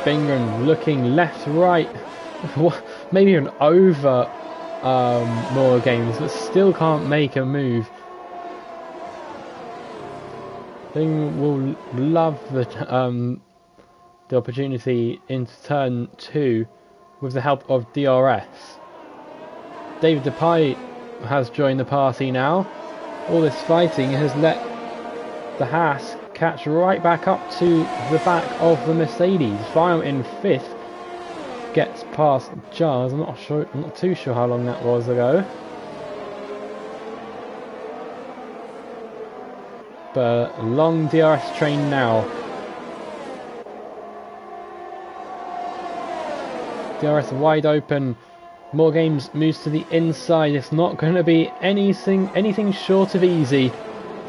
Bingham looking left, right, maybe even over more games, but still can't make a move. Bingham will love the opportunity into turn 2 with the help of DRS. David Depay has joined the party now. All this fighting has let the Haas catch right back up to the back of the Mercedes. Final in 5th gets past Jars. I'm not too sure how long that was ago. But a long DRS train now. DRS wide open. More games moves to the inside. It's not going to be anything short of easy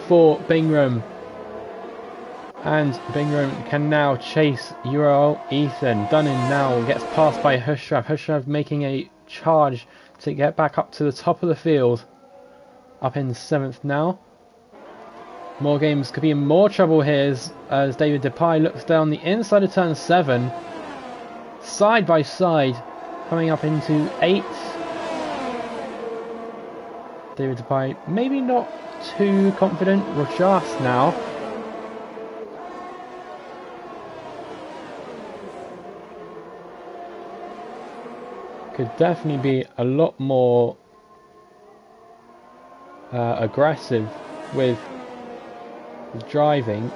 for Bingham. And Bingham can now chase Euro Ethan. Dunning now gets passed by Hushrav. Hushrav making a charge to get back up to the top of the field. Up in 7th now. More games could be in more trouble here as David Depay looks down the inside of turn 7. Side by side. Coming up into 8th. David Depay maybe not too confident. Rojas now. Could definitely be a lot more aggressive with driving.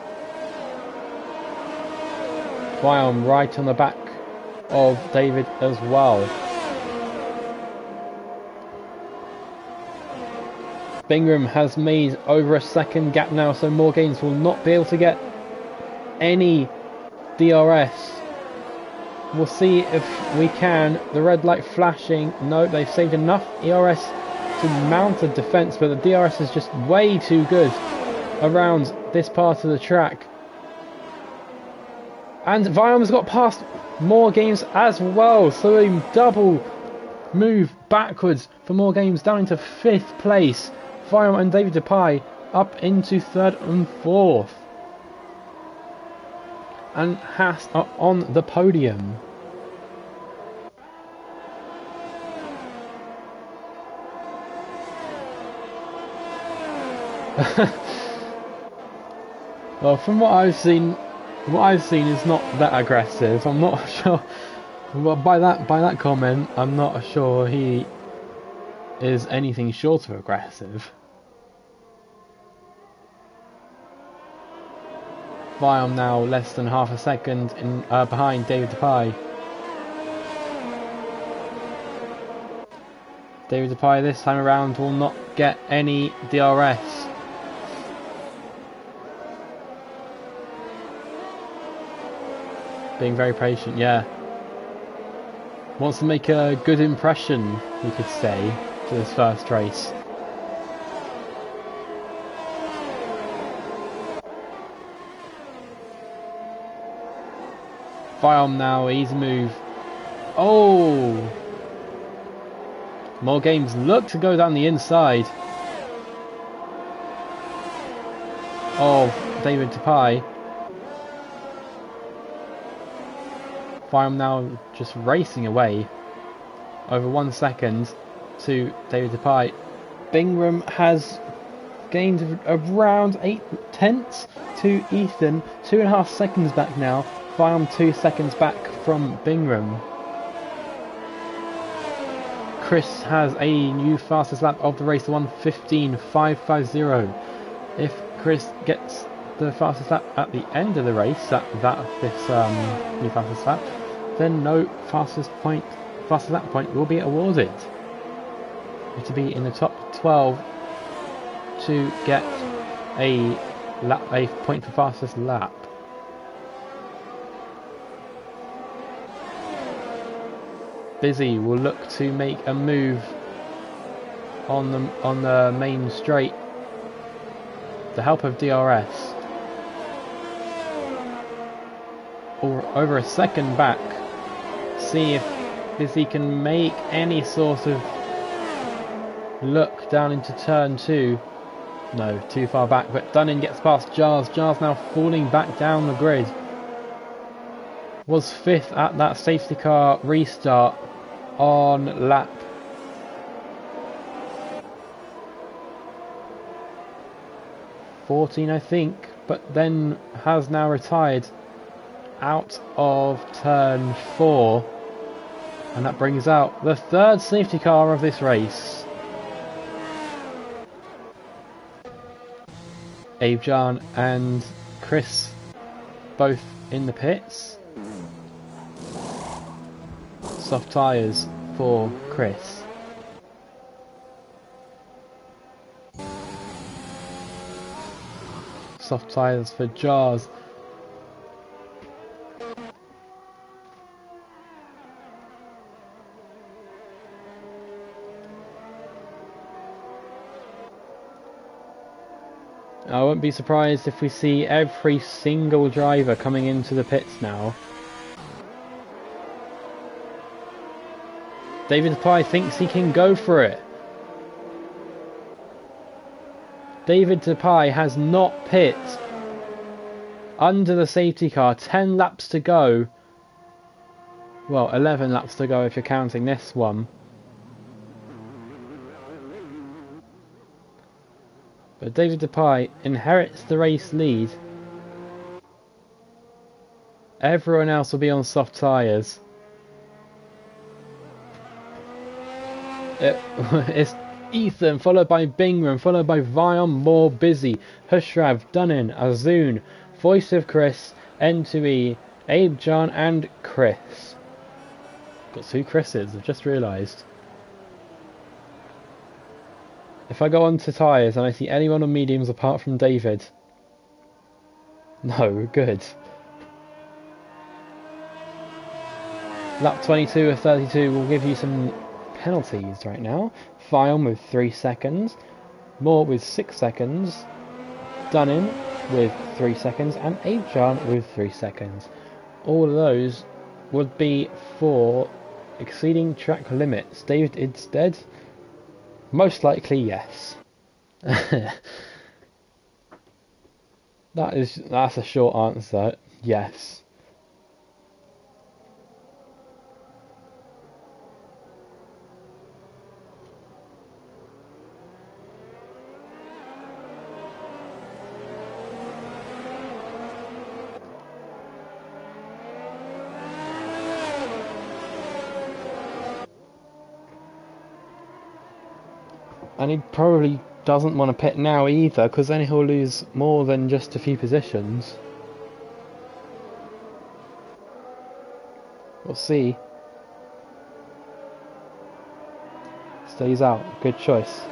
Wyom right on the back of David as well. Bingham has made over a 2nd gap now, so more games will not be able to get any DRS. We'll see if we can. The red light flashing. No, they've saved enough ERS to mount a defence, but the DRS is just way too good around this part of the track. And Vyom's got past more games as well, so a double move backwards for more games down into 5th place. Vyom and David Depay up into 3rd and 4th. And Haas are on the podium. Well, from what I've seen is not that aggressive. I'm not sure. Well, by that comment, I'm not sure he is anything short of aggressive. Vyom now less than half a second in behind David Depay. David Depay this time around will not get any DRS. Being very patient, yeah. Wants to make a good impression, we could say, to this first race. Biom now, easy move. Oh! More games look to go down the inside. Of David Tapai. Biom now just racing away. Over 1 second to David Tapai. Bingham has gained around 8 tenths to Ethan. 2.5 seconds back now. Biom 2 seconds back from Bingham. Chris has a new fastest lap of the race, 1:15.550. If Chris gets the fastest lap at the end of the race, this new fastest lap, then no fastest lap point will be awarded. You have to be in the top 12 to get a point for fastest lap. Busy will look to make a move on the main straight. The help of DRS. Or over a second back. See if Busy can make any sort of look down into turn 2. No, too far back, but Dunning gets past Jars. Jars now falling back down the grid. Was 5th at that safety car restart on lap 14, I think, but then has now retired out of turn 4, and that brings out the 3rd safety car of this race. Abejan and Chris both in the pits. Soft tyres for Chris. Soft tyres for Jars. I won't be surprised if we see every single driver coming into the pits now. David Pye thinks he can go for it. David Tapai has not pit under the safety car. 10 laps to go. Well, 11 laps to go if you're counting this one. But David Tapai inherits the race lead. Everyone else will be on soft tyres. It's Ethan, followed by Bingham, followed by Vion, Moore, Busy, Hushrav, Dunnan, Azun, Voice of Chris, N2E, Abe John, and Chris. Got 2 Chris's, I've just realised. If I go on to tyres and I see anyone on mediums apart from David. No, good. Lap 22 of 32 will give you some penalties right now. Vion with 3 seconds, Moore with 6 seconds, Dunnan with 3 seconds, and Abejan with 3 seconds. All of those would be for exceeding track limits. David instead? Most likely yes. That's a short answer. Yes. And he probably doesn't want to pit now either, because then he'll lose more than just a few positions. We'll see. Stays out. Good choice.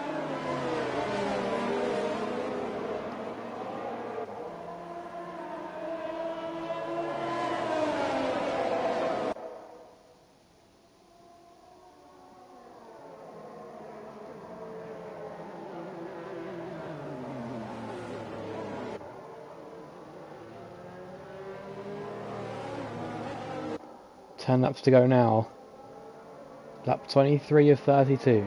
10 laps to go now. Lap 23 of 32.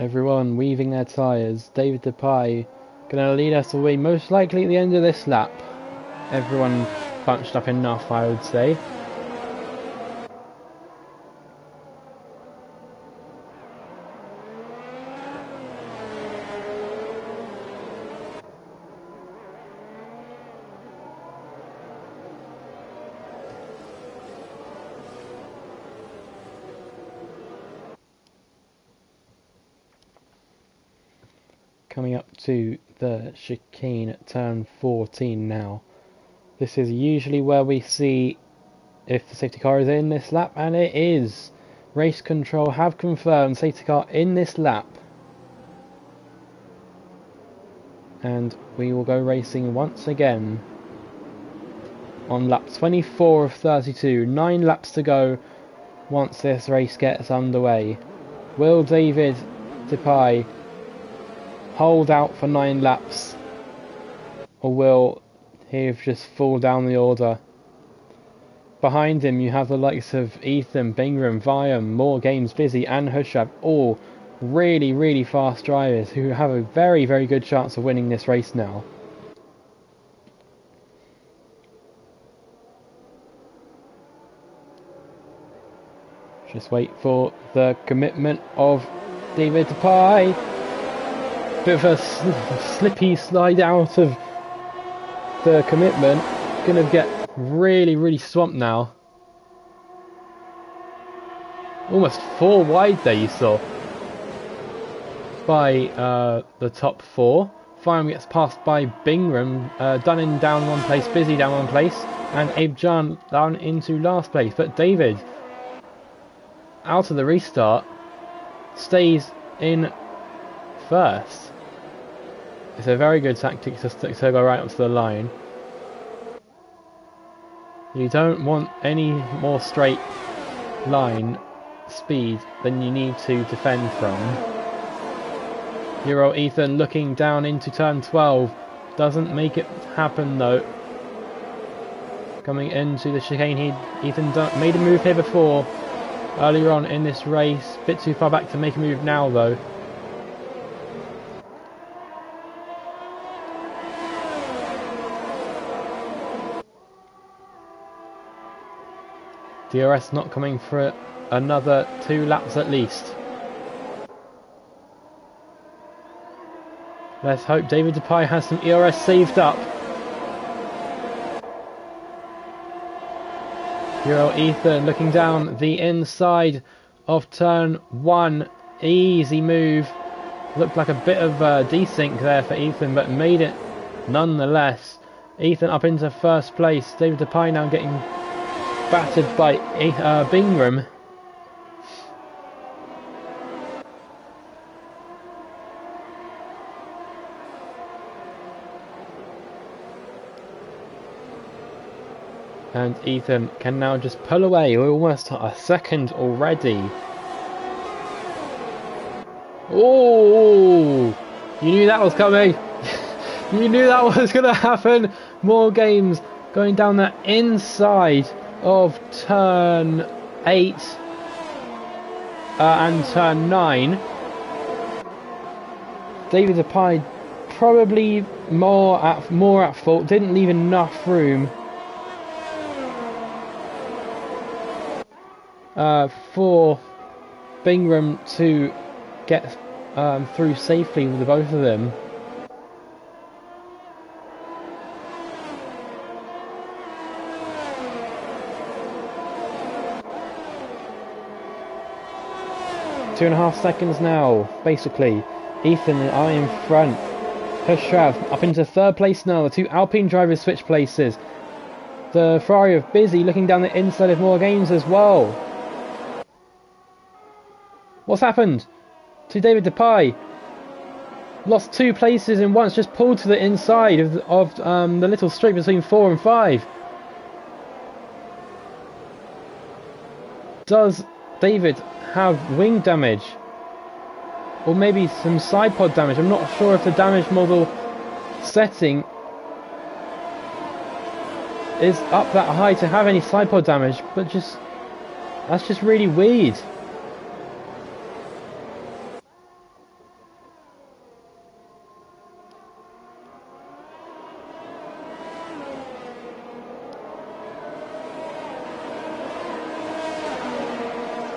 Everyone weaving their tyres. David Depay going to lead us away most likely at the end of this lap. Everyone bunched up enough, I would say. Coming up to the chicane at turn 14 now. This is usually where we see if the safety car is in this lap, and it is. Race control have confirmed safety car in this lap. And we will go racing once again on lap 24 of 32. 9 laps to go once this race gets underway. Will David Depay hold out for 9 laps, or will he just fall down the order? Behind him you have the likes of Ethan, Bingham, Viam, More Games, Busy and Hushav, all really fast drivers who have a very good chance of winning this race now. Just wait for the commitment of David Depay. Bit of a slippy slide out of the commitment. Gonna get really swamped now. Almost 4 wide there, you saw, by the top 4. Finally gets passed by Bingham, Dunning down one place, Busy down one place, and Abe Jan down into last place. But David, out of the restart, stays in first. It's a very good tactic to go right up to the line. You don't want any more straight line speed than you need to defend from. Euro Ethan looking down into turn 12. Doesn't make it happen though. Coming into the chicane, Ethan made a move here before, earlier on in this race. Bit too far back to make a move now though. DRS not coming for another 2 laps at least. Let's hope David Depay has some ERS saved up. Euro Ethan looking down the inside of turn 1. Easy move. Looked like a bit of desync there for Ethan, but made it nonetheless. Ethan up into first place. David Depay now getting battered by Bingham. And Ethan can now just pull away. We're almost a second already. Oh, you knew that was coming. You knew that was going to happen. More Games going down the inside of turn 8 and turn 9. David Depay probably more at fault. Didn't leave enough room for Bingham to get through safely with the both of them. Two and a half seconds now, basically. Ethan and I in front. Hushav up into third place now. The 2 Alpine drivers switch places. The Ferrari of Busy looking down the inside of More Games as well. What's happened to David Depay? Lost 2 places in once, just pulled to the inside of the little strip between 4 and 5. Does David have wing damage? Or maybe some side pod damage? I'm not sure if the damage model setting is up that high to have any side pod damage, but that's just really weird.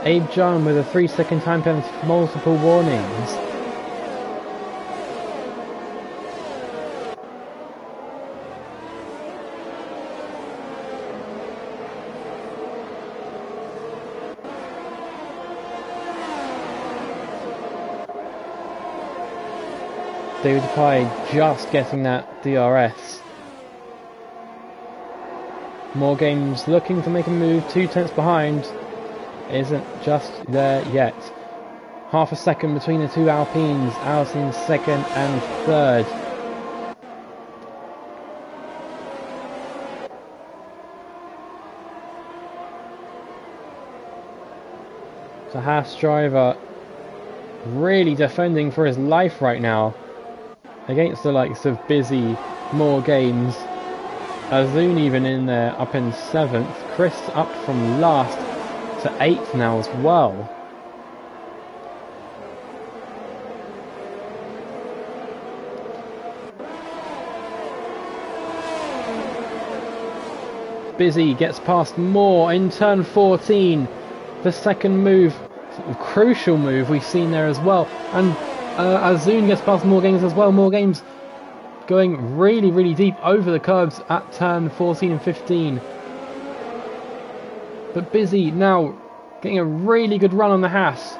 Abe John with a 3-second time penalty for multiple warnings. David Pye just getting that DRS. More games looking to make a move, 2 tenths behind. Isn't just there yet. Half a second between the two Alpines, out in second and third. So Haas driver really defending for his life right now against the likes of Busy, More Games, Azun even in there up in 7th, Chris up from last to 8th now as well. Busy gets past Moore in turn 14. The second move, crucial move we've seen there as well. And Azun gets past More Games as well. More Games going really deep over the curbs at turn 14 and 15. But Busy now getting a really good run on the Haas.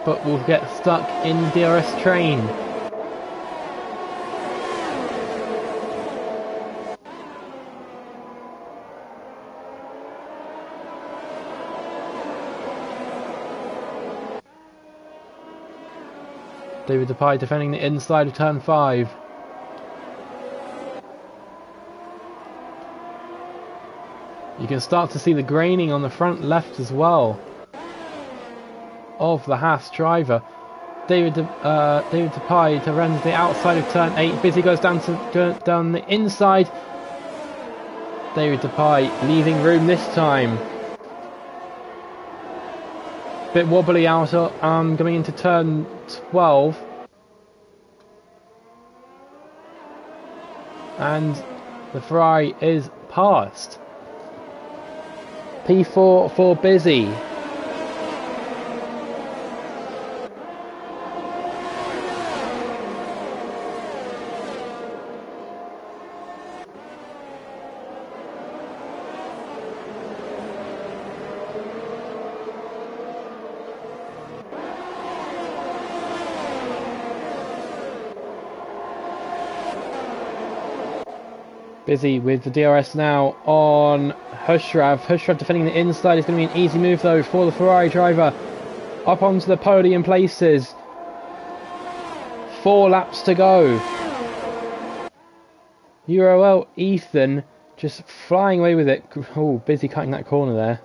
But will get stuck in DRS train. David Depay defending the inside of turn 5. You can start to see the graining on the front left as well of the Haas driver. David Depay to run the outside of turn 8. Busy goes down the inside. David Depay leaving room this time. Bit wobbly out coming into turn 12. And the Ferrari is passed. P4 for Busy. Busy with the DRS now on Hushrav. Hushrav defending the inside is going to be an easy move though for the Ferrari driver. Up onto the podium places. 4 laps to go. URL Ethan just flying away with it. Oh, Busy cutting that corner there.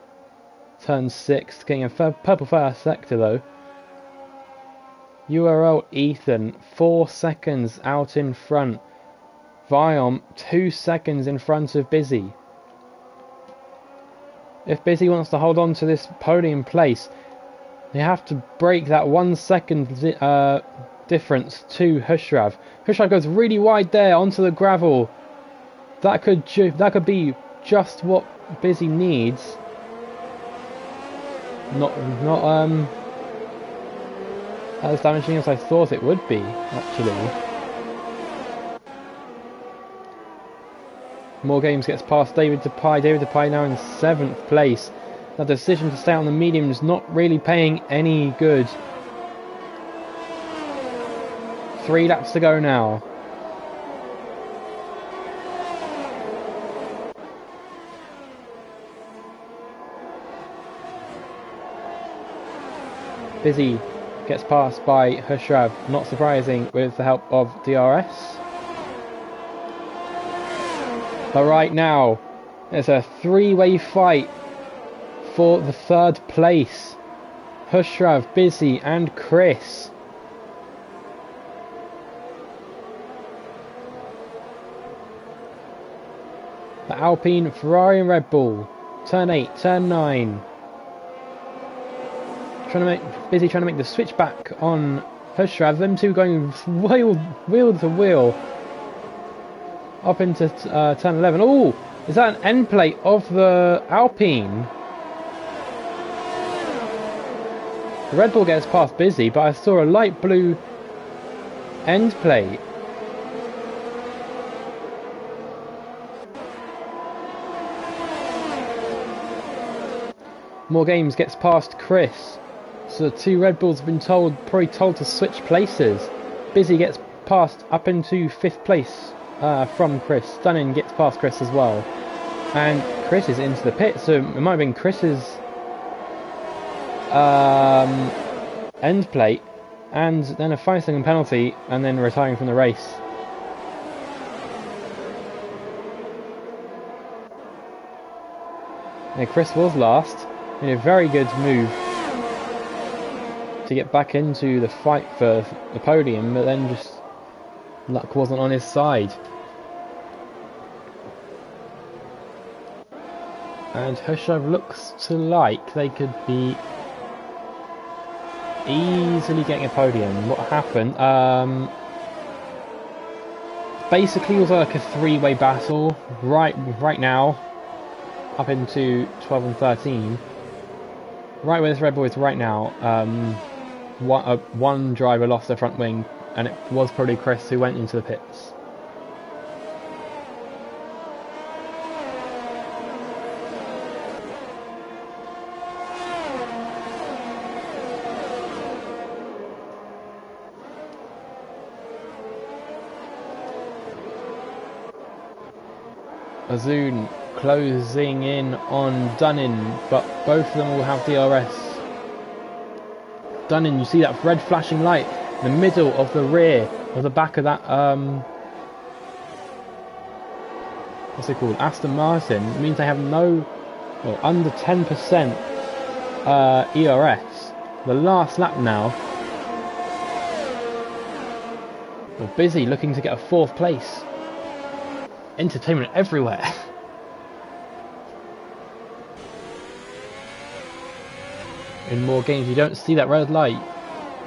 Turn 6, getting a purple fire sector though. URL Ethan 4 seconds out in front. Viom 2 seconds in front of Busy. If Busy wants to hold on to this podium place, they have to break that 1 second difference to Hushrav. Hushrav goes really wide there onto the gravel. That could be just what Busy needs. Not as damaging as I thought it would be, actually. More Games gets past David Depay. David Depay now in 7th place. That decision to stay on the medium is not really paying any good. 3 laps to go now. Busy gets passed by Hushrav, not surprising with the help of DRS. But right now, it's a three-way fight for the third place. Hushrav, Busy and Chris. The Alpine, Ferrari and Red Bull. Turn 8, turn 9. Busy trying to make the switch back on Hushrav. Them two going wheel to wheel. Up into turn 11. Oh, is that an end plate of the Alpine? The Red Bull gets past Busy, but I saw a light blue end plate. More Games gets past Chris. So the two Red Bulls have been probably told to switch places. Busy gets passed up into 5th place from Chris. Dunning gets past Chris as well. And Chris is into the pit, so it might have been Chris's end plate, and then a 5-second penalty, and then retiring from the race. And Chris was last. In a very good move to get back into the fight for the podium, but then just luck wasn't on his side. And Hushrav looks to like they could be easily getting a podium. What happened? Basically it was like a three-way battle right now up into 12 and 13. Right where this Red Bull is right now, one driver lost their front wing, and it was probably Chris who went into the pits. Azun closing in on Dunning, but both of them will have DRS. Dunning, you see that red flashing light in the middle of the rear of the back of that what's it called, Aston Martin. It means they have under 10% ERS. The last lap now. We're Busy looking to get a 4th place. Entertainment everywhere. In More Games you don't see that red light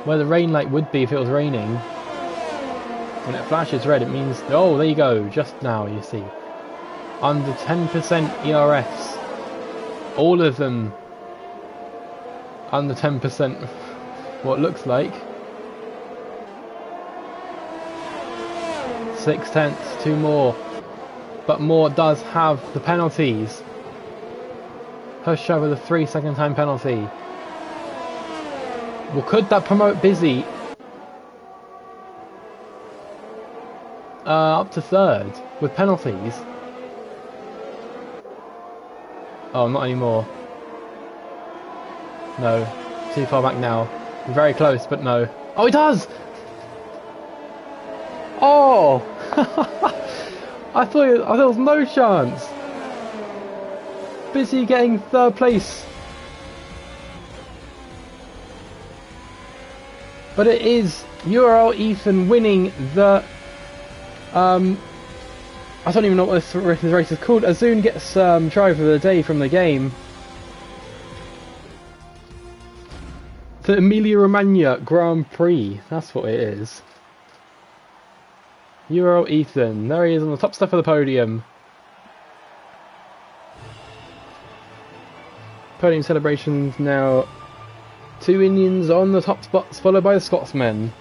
where the rain light would be if it was raining. When it flashes red it means, oh there you go, just now you see. Under 10% ERS. All of them under 10%, what looks like. 0.6, 2 more. But Moore does have the penalties. Hushrav with a 3-second time penalty. Well, could that promote Busy up to 3rd with penalties? Oh, not anymore. No, too far back now. Very close, but no. Oh, it does! Oh! I thought there was no chance. Busy getting 3rd place. But it is URL Ethan winning the I don't even know what this race is called. Azun gets driver of the day from the game. The Emilia Romagna Grand Prix. That's what it is. URL Ethan. There he is on the top step of the podium. Podium celebrations now. 2 Indians on the top spots, followed by the Scotsmen.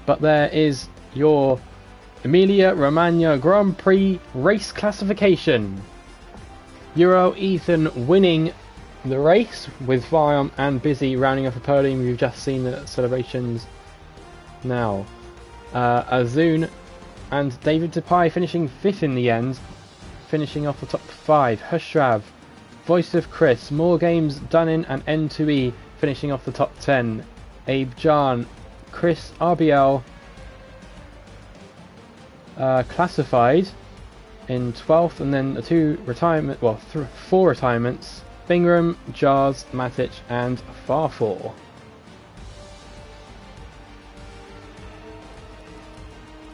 But there is your Emilia Romagna Grand Prix race classification. Euro Ethan winning the race, with Viam and Busy rounding off the podium. We've just seen the celebrations now. Azun and David Depay finishing 5th in the end, finishing off the top 5. Hushrav, Voice of Chris, More Games Done In and N2E finishing off the top 10. Abe Jan, Chris RBL, Classified in 12th, and then the 4 retirements: Bingham, Jars, Matic and Farfall.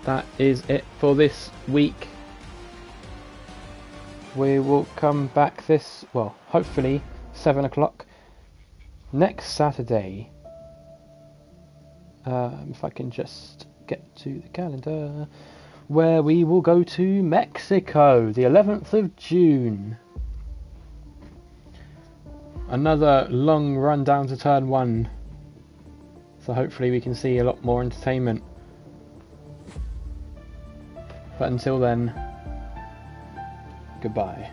That is it for this week. We will come back hopefully 7 o'clock next Saturday. If I can just get to the calendar, where we will go to Mexico, the 11th of June. Another long run down to turn 1. So hopefully we can see a lot more entertainment. But until then, goodbye.